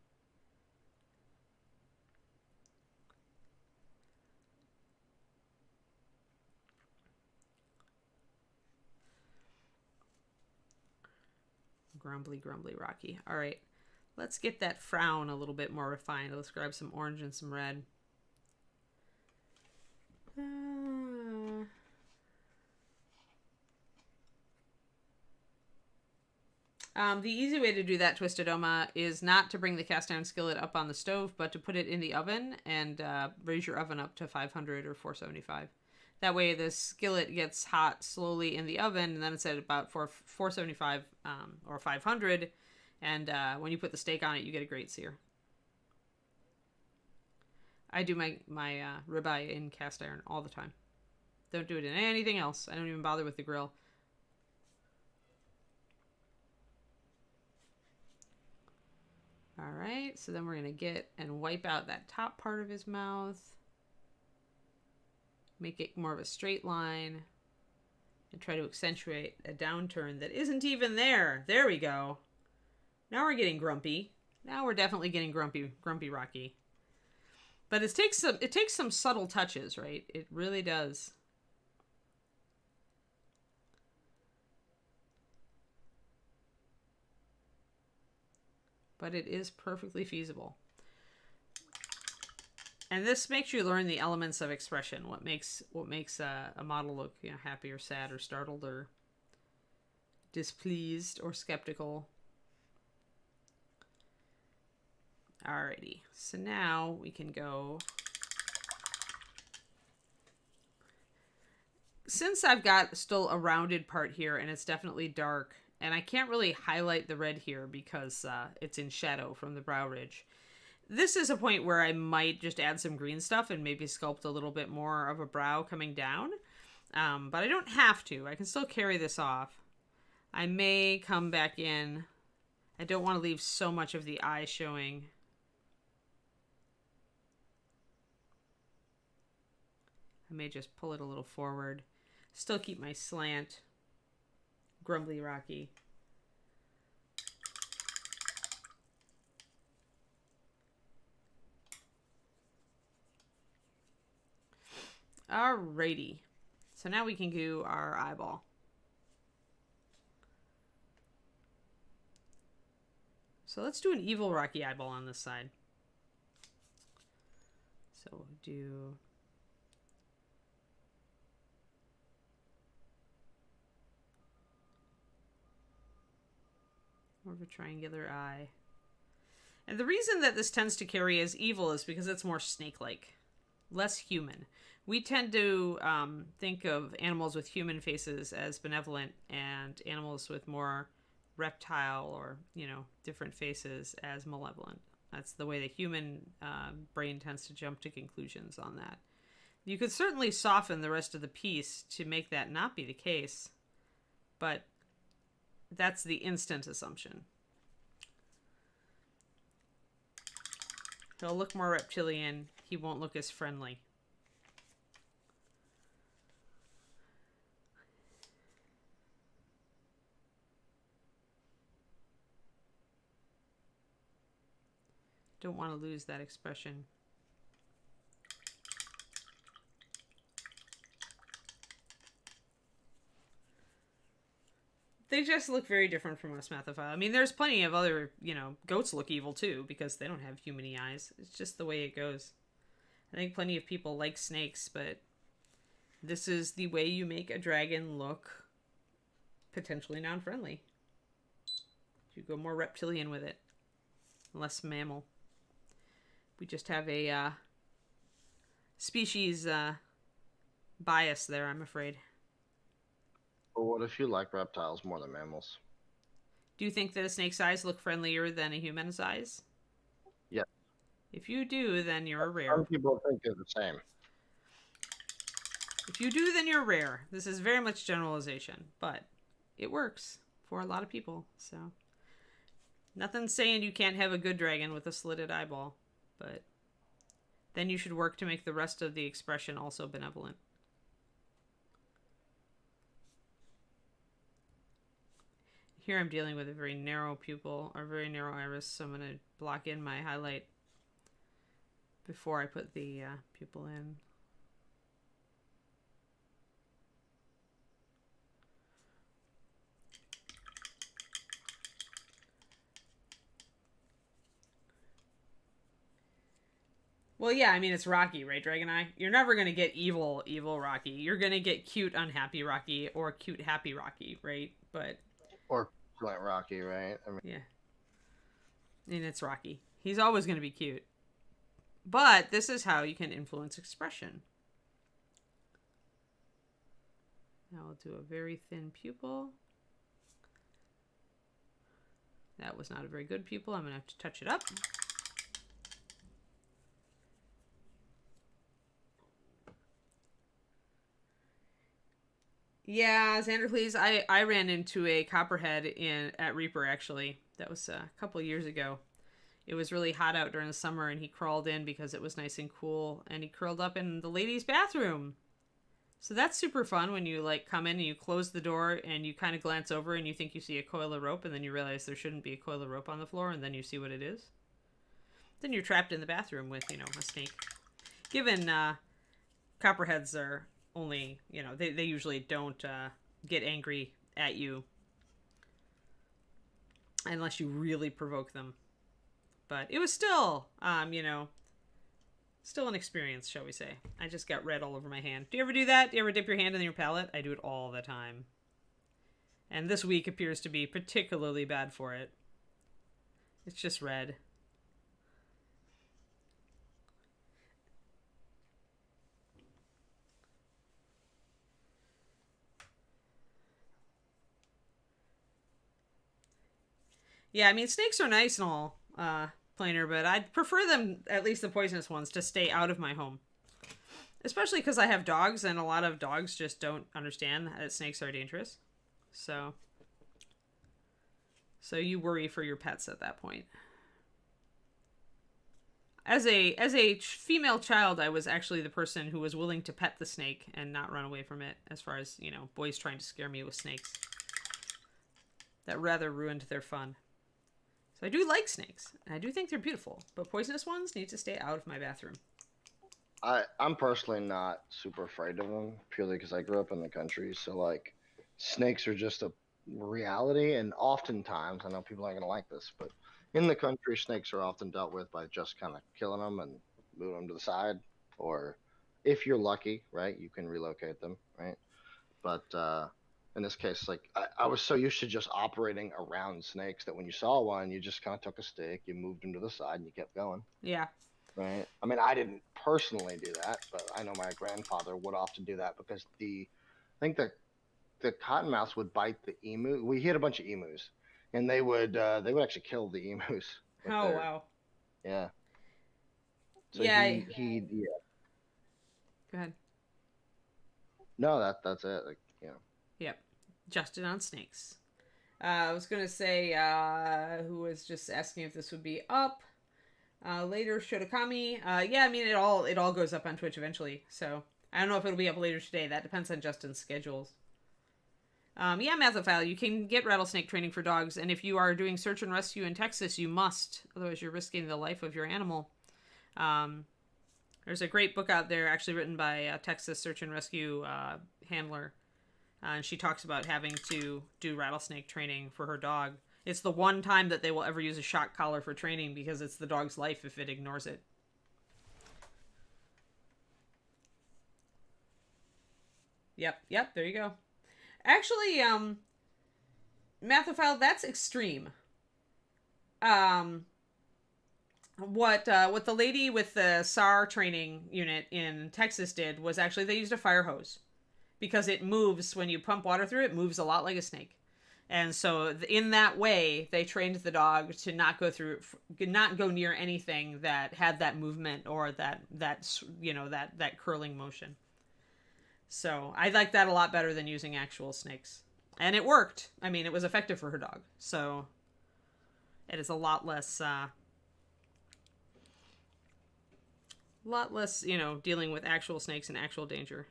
Grumbly, grumbly, Rocky. All right, let's get that frown a little bit more refined. Let's grab some orange and some red. The easy way to do that, Twisted Oma, is not to bring the cast iron skillet up on the stove, but to put it in the oven and raise your oven up to 500 or 475. That way the skillet gets hot slowly in the oven, and then it's at about 475 or 500, and when you put the steak on it, you get a great sear. I do my ribeye in cast iron all the time. Don't do it in anything else. I don't even bother with the grill. All right, so then we're going to get and wipe out that top part of his mouth. Make it more of a straight line. And try to accentuate a downturn that isn't even there. There we go. Now we're getting grumpy. Now we're definitely getting grumpy Rocky. But it takes some subtle touches, right? It really does. But it is perfectly feasible. And this makes you learn the elements of expression. What makes a model look, happy or sad or startled or displeased or skeptical. Alrighty, so now we can go. Since I've got still a rounded part here and it's definitely dark, and I can't really highlight the red here because it's in shadow from the brow ridge. This is a point where I might just add some green stuff and maybe sculpt a little bit more of a brow coming down. But I don't have to. I can still carry this off. I may come back in. I don't want to leave so much of the eye showing. I may just pull it a little forward. Still keep my slant. Grumbly Rocky. Alrighty. So now we can do our eyeball. So let's do an evil Rocky eyeball on this side. So we'll do... more of a triangular eye. And the reason that this tends to carry as evil is because it's more snake-like, less human. We tend to think of animals with human faces as benevolent and animals with more reptile or, different faces as malevolent. That's the way the human brain tends to jump to conclusions on that. You could certainly soften the rest of the piece to make that not be the case, but That's the instant assumption. He'll look more reptilian. He won't look as friendly. Don't want to lose that expression. They just look very different from us Mathophile. I mean, there's plenty of other, goats look evil too because they don't have human-y eyes. It's just the way it goes. I think plenty of people like snakes, but this is the way you make a dragon look potentially non-friendly. You go more reptilian with it, less mammal. We just have a species bias there, I'm afraid. But what if you like reptiles more than mammals? Do you think that a snake's eyes look friendlier than a human's eyes? Yeah. If you do, then you're rare. Some people think they're the same. If you do, then you're rare. This is very much generalization, but it works for a lot of people. So, nothing's saying you can't have a good dragon with a slitted eyeball, but then you should work to make the rest of the expression also benevolent. Here I'm dealing with a very narrow pupil, or very narrow iris, so I'm going to block in my highlight before I put the pupil in. Well, yeah, I mean, it's Rocky, right, Dragon Eye? You're never going to get evil Rocky. You're going to get cute, unhappy Rocky, or cute, happy Rocky, right? But... Or like Rocky, right? I mean, yeah. And it's Rocky. He's always going to be cute. But this is how you can influence expression. Now we'll do a very thin pupil. That was not a very good pupil. I'm going to have to touch it up. Yeah, Xander, please. I ran into a copperhead at Reaper, actually. That was a couple years ago. It was really hot out during the summer, and he crawled in because it was nice and cool, and he curled up in the ladies' bathroom. So that's super fun when you, come in and you close the door, and you kind of glance over, and you think you see a coil of rope, and then you realize there shouldn't be a coil of rope on the floor, and then you see what it is. Then you're trapped in the bathroom with, a snake. Given copperheads are... only, they usually don't get angry at you unless you really provoke them. But it was still, still an experience, shall we say. I just got red all over my hand. Do you ever do that? Do you ever dip your hand in your palette? I do it all the time. And this week appears to be particularly bad for it. It's just red. Yeah, I mean, snakes are nice and all, plainer, but I'd prefer them, at least the poisonous ones, to stay out of my home. Especially because I have dogs, and a lot of dogs just don't understand that snakes are dangerous. So you worry for your pets at that point. As a female child, I was actually the person who was willing to pet the snake and not run away from it, as far as, boys trying to scare me with snakes. That rather ruined their fun. So I do like snakes, and I do think they're beautiful, but poisonous ones need to stay out of my bathroom. I'm personally not super afraid of them, purely because I grew up in the country, so, snakes are just a reality, and oftentimes, I know people aren't going to like this, but in the country, snakes are often dealt with by just kind of killing them and moving them to the side, or if you're lucky, right, you can relocate them, right? But, in this case, I was so used to just operating around snakes that when you saw one, you just kind of took a stick, you moved them to the side, and you kept going. Yeah. Right. I mean, I didn't personally do that, but I know my grandfather would often do that because I think the cottonmouths would bite the emu. We hit a bunch of emus, and they would actually kill the emus. Wow. Yeah. So yeah. Yeah. Go ahead. No, that's it. Yep. Justin on snakes. I was gonna say, who was just asking if this would be up later? Shodakami. Yeah, I mean it all goes up on Twitch eventually. So I don't know if it'll be up later today. That depends on Justin's schedules. Yeah, Mathophile, you can get rattlesnake training for dogs, and if you are doing search and rescue in Texas, you must. Otherwise, you're risking the life of your animal. Um, there's a great book out there, actually written by a Texas search and rescue handler, and she talks about having to do rattlesnake training for her dog. It's the one time that they will ever use a shock collar for training because it's the dog's life if it ignores it. Yep, there you go. Actually, Mathophile, that's extreme. Um, what the lady with the SAR training unit in Texas did was actually they used a fire hose because it moves when you pump water through it. Moves a lot like a snake, and so in that way they trained the dog to not go through, not go near anything that had that movement or that curling motion. So I like that a lot better than using actual snakes, and it worked. I mean, it was effective for her dog, so it is a lot less, dealing with actual snakes and actual danger.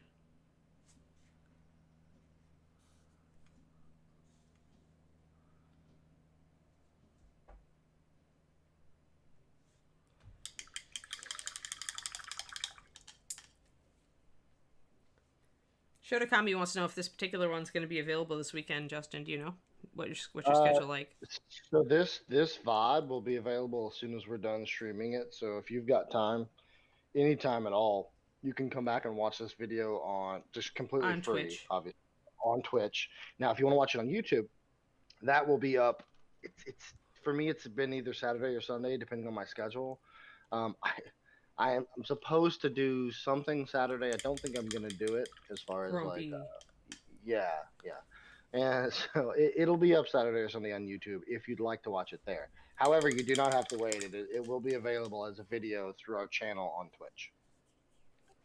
Shodakami wants to know if this particular one's going to be available this weekend. Justin, do you know what's your Uh, schedule like? so this VOD will be available as soon as we're done streaming it. So if you've got time, anytime at all, you can come back and watch this video on just completely On free, Twitch. obviously, on Twitch. Now, if you want to watch it on YouTube, that will be up. It's for me. It's been either Saturday or Sunday, depending on my schedule. Um, I, I'm supposed to do something Saturday. I don't think I'm gonna do it as far as like Grumpy. yeah, yeah. And so it'll be up Saturday or Sunday on YouTube if you'd like to watch it there. However, you do not have to wait. It will be available as a video through our channel on Twitch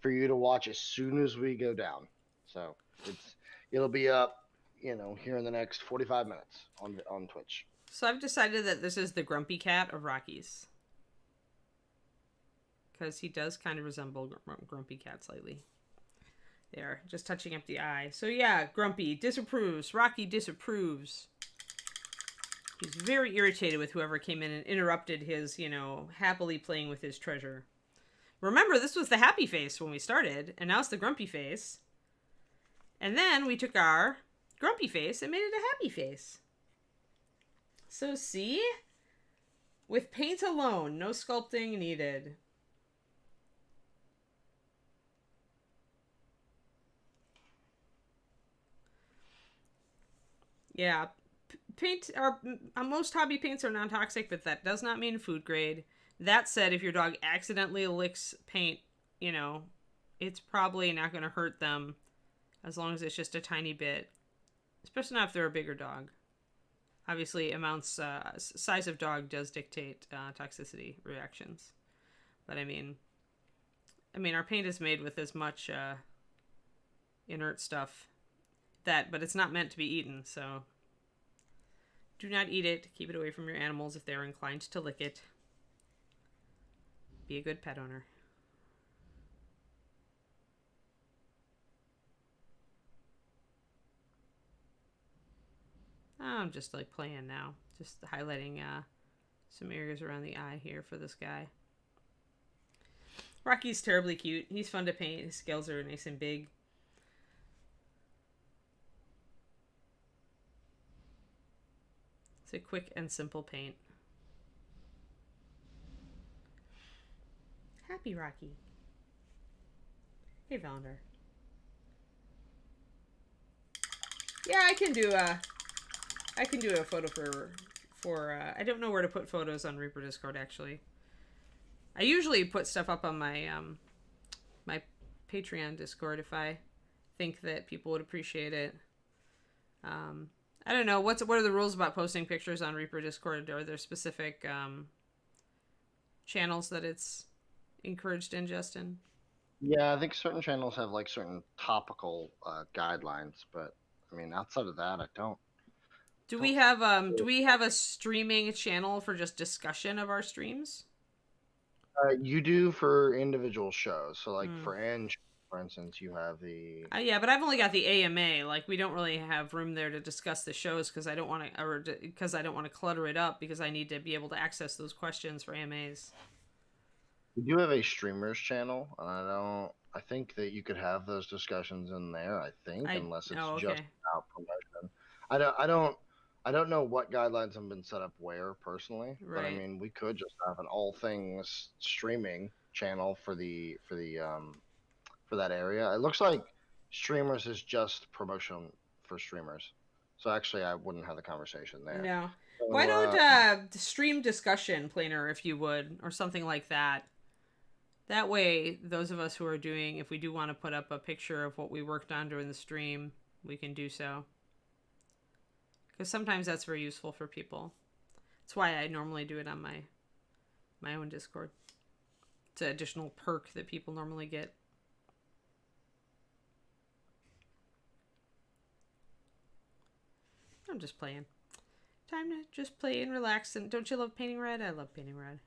for you to watch as soon as we go down. So it'll be up, here in the next 45 minutes on Twitch. So I've decided that this is the grumpy cat of Rockies. Because he does kind of resemble Grumpy Cat slightly. There, just touching up the eye. So yeah, Grumpy disapproves. Rocky disapproves. He's very irritated with whoever came in and interrupted his, happily playing with his treasure. Remember, this was the happy face when we started, and now it's the grumpy face. And then we took our grumpy face and made it a happy face. So see? With paint alone, no sculpting needed. Yeah, paint are most hobby paints are non-toxic, but that does not mean food grade. That said, if your dog accidentally licks paint, it's probably not going to hurt them as long as it's just a tiny bit, especially not if they're a bigger dog. Obviously, size of dog does dictate toxicity reactions, but I mean, our paint is made with as much inert stuff but it's not meant to be eaten, so do not eat it. Keep it away from your animals if they're inclined to lick it. Be a good pet owner. I'm just playing now, just highlighting some areas around the eye here for this guy. Rocky's terribly cute. He's fun to paint. His scales are nice and big. It's a quick and simple paint. Happy Rocky. Hey, Valender. Yeah, I can do a photo for I don't know where to put photos on Reaper Discord actually. I usually put stuff up on my my Patreon Discord if I think that people would appreciate it. I don't know. What are the rules about posting pictures on Reaper Discord? Are there specific channels that it's encouraged in, Justin? Yeah, I think certain channels have like certain topical guidelines, but I mean, outside of that, I don't. Do we have a streaming channel for just discussion of our streams? You do for individual shows. So like Hmm. for Ange, for instance, you have the. Yeah, but I've only got the AMA. Like, we don't really have room there to discuss the shows because I don't want to, or because I don't want to clutter it up because I need to be able to access those questions for AMAs. We do have a streamers channel, and I don't. I think that you could have those discussions in there. I think, unless it's just Okay. about promotion. I don't. I don't. I don't know what guidelines have been set up where personally, but I Right. mean, we could just have an all things streaming channel for that area. It looks like streamers is just promotion for streamers, so actually, I wouldn't have the conversation there. No. Why So, don't stream discussion planer if you would, or something like that. That way, those of us who are doing, if we do want to put up a picture of what we worked on during the stream, we can do so. Because sometimes that's very useful for people. That's why I normally do it on my own Discord. It's an additional perk that people normally get. I'm just playing. Time to just play and relax. And don't you love painting red? I love painting red.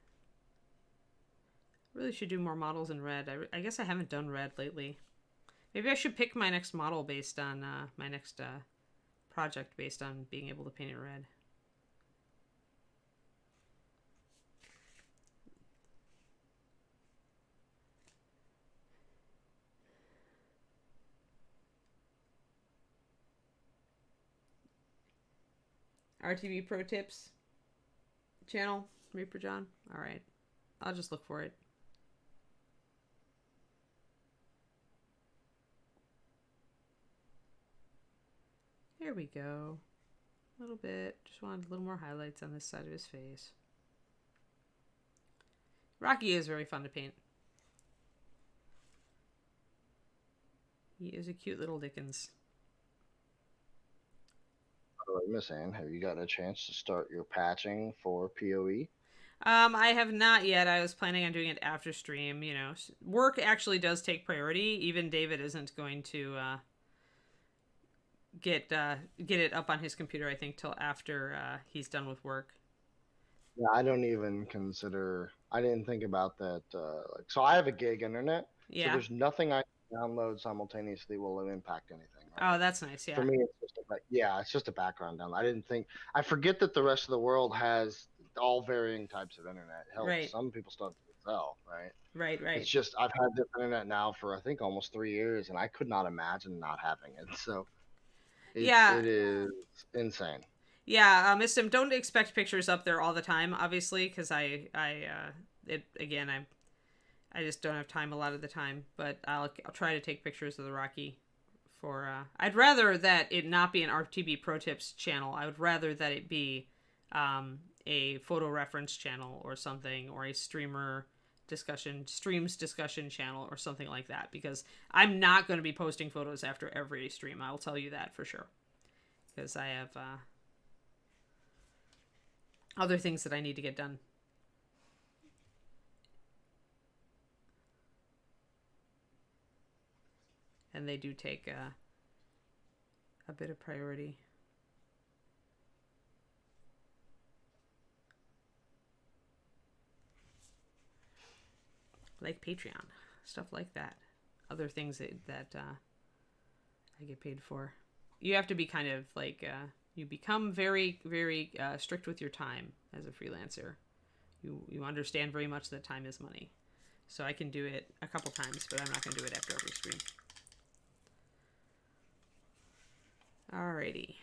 Really should do more models in red. I guess I haven't done red lately. Maybe I should pick my next model based on my next project based on being able to paint it red. RTB Pro Tips channel, Reaper John. All right, I'll just look for it. Here we go. A little bit. Just wanted a little more highlights on this side of his face. Rocky is very fun to paint. He is a cute little Dickens. by the way, Miss Ann, have you gotten a chance to start your patching for PoE? I have not yet. I was planning on doing it after stream. You know, work actually does take priority. Even David isn't going to get it up on his computer. I think till after he's done with work. Yeah, I don't even consider. I didn't think about that. Like, so I have a gig internet, so Yeah. there's nothing I can download simultaneously will impact anything, right? Oh, that's nice. For Yeah. me, it's just yeah, it's just a background download. I didn't think. I forget that the rest of the world has all varying types of internet. Hell, Right. some people still have DSL, right? Right. It's Right. just I've had this internet now for I think almost 3 years, and I could not imagine not having it. So Yeah. it is insane. Yeah. Mistim, don't expect pictures up there all the time, obviously, because it again, I just don't have time a lot of the time. But I'll try to take pictures of the Rocky. For I'd rather that it not be an RTB Pro Tips channel. I would rather that it be a photo reference channel or something, or a streams discussion channel or something like that, because I'm not going to be posting photos after every stream. I will tell you that for sure, because I have other things that I need to get done. And they do take a bit of priority. Like Patreon, stuff like that. Other things that I get paid for. You have to be kind of like, you become very, very strict with your time as a freelancer. You understand very much that time is money. So I can do it a couple times, but I'm not going to do it after every stream. Alrighty.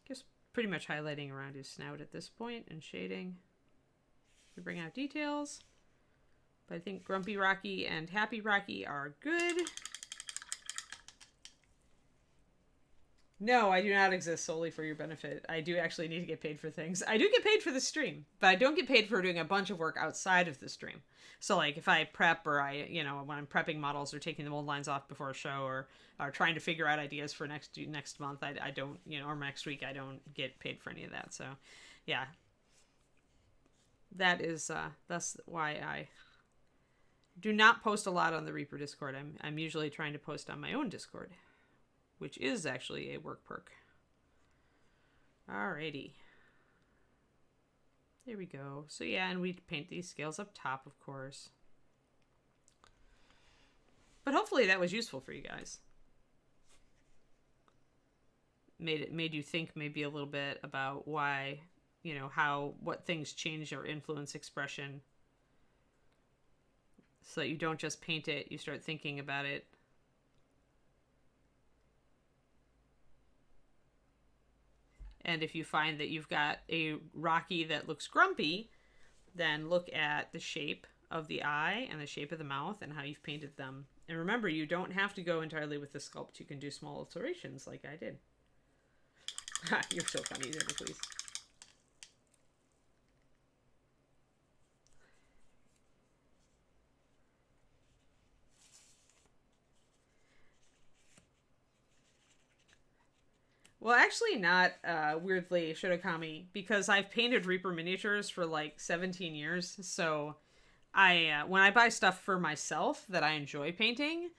Just pretty much highlighting around his snout at this point and shading. We bring out details. But I think Grumpy Rocky and Happy Rocky are good. No, I do not exist solely for your benefit. I do actually need to get paid for things. I do get paid for the stream, but I don't get paid for doing a bunch of work outside of the stream. So, like, if I prep or when I'm prepping models or taking the mold lines off before a show or trying to figure out ideas for next month, I don't, or next week, I don't get paid for any of that. So, yeah. That's why I do not post a lot on the Reaper Discord. I'm usually trying to post on my own Discord. which is actually a work perk. Alrighty. There we go. So yeah, and we paint these scales up top, of course. But hopefully that was useful for you guys. Made you think maybe a little bit about why, what things change or influence expression, so that you don't just paint it, you start thinking about it. And if you find that you've got a Rocky that looks grumpy, then look at the shape of the eye and the shape of the mouth and how you've painted them. And remember, you don't have to go entirely with the sculpt. You can do small alterations like I did. You're so funny, Zimmer, please. Well, actually not, weirdly, Shirokami, because I've painted Reaper miniatures for like 17 years, so when I buy stuff for myself that I enjoy painting,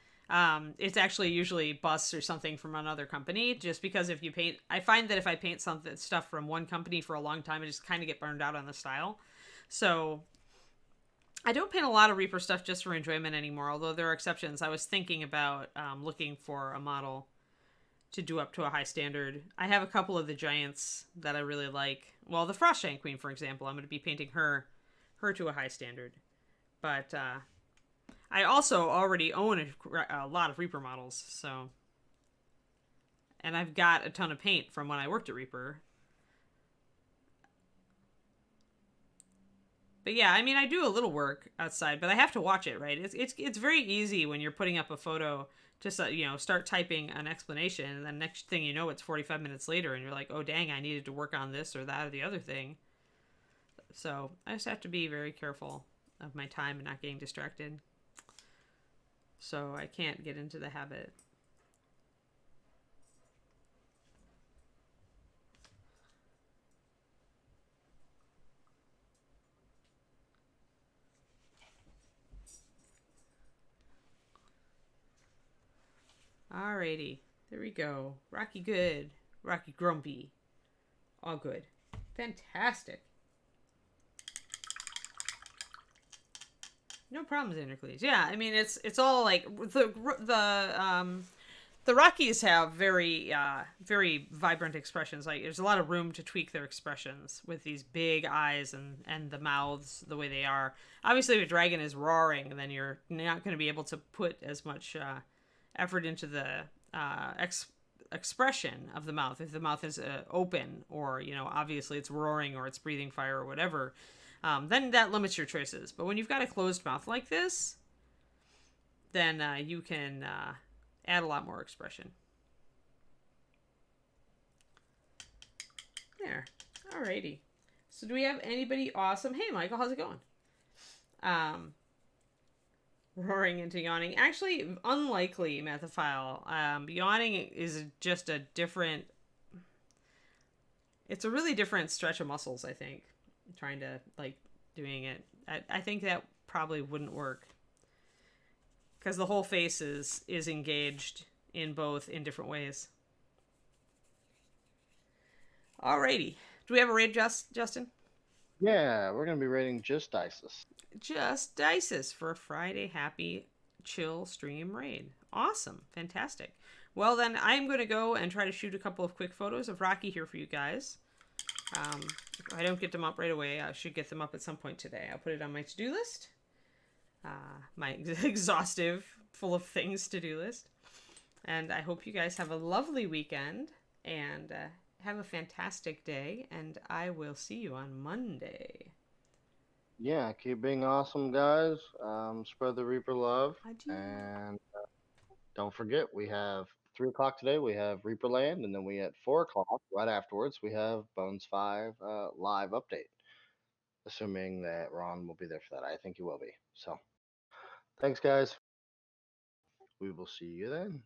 it's actually usually busts or something from another company, just because if you paint... I find that if I paint stuff from one company for a long time, I just kind of get burned out on the style. So I don't paint a lot of Reaper stuff just for enjoyment anymore, although there are exceptions. I was thinking about looking for a model to do up to a high standard. I have a couple of the giants that I really like. Well, the Frost Giant Queen, for example, I'm going to be painting her to a high standard. But I also already own a lot of Reaper models, so... And I've got a ton of paint from when I worked at Reaper. But yeah, I mean, I do a little work outside, but I have to watch it, right? It's very easy when you're putting up a photo to start typing an explanation, and then next thing you know, it's 45 minutes later, and you're like, oh dang, I needed to work on this or that or the other thing. So I just have to be very careful of my time and not getting distracted. So I can't get into the habit. Alrighty, there we go. Rocky good, Rocky grumpy. All good. Fantastic. No problems, Interclease. Yeah, I mean it's all like the Rockies have very very vibrant expressions. Like there's a lot of room to tweak their expressions with these big eyes and the mouths the way they are. Obviously, if a dragon is roaring, then you're not going to be able to put as much effort into the expression of the mouth. If the mouth is open, or obviously it's roaring or it's breathing fire or whatever. Then that limits your choices. But when you've got a closed mouth like this, then you can add a lot more expression. There. Alrighty. So do we have anybody awesome? Hey, Michael, how's it going? Roaring into yawning. Actually, unlikely, Methophile. Yawning is just a different... It's a really different stretch of muscles, I think. Trying to doing it. I think that probably wouldn't work, because the whole face is engaged in different ways. Alrighty, do we have a raid, Justin? Yeah, we're gonna be rating Just Isis. Just Isis for a Friday happy chill stream raid. Awesome, fantastic. Well then, I'm gonna go and try to shoot a couple of quick photos of Rocky here for you guys. If I don't get them up right away, I should get them up at some point today. I'll put it on my to-do list. My exhaustive, full of things to-do list. And I hope you guys have a lovely weekend and have a fantastic day. And I will see you on Monday. Yeah, keep being awesome, guys. Spread the Reaper love. And don't forget, we have 3 o'clock today, we have Reaper Land, and then we at 4 o'clock, right afterwards, we have Bones 5 live update. Assuming that Ron will be there for that. I think he will be. So, thanks, guys. We will see you then.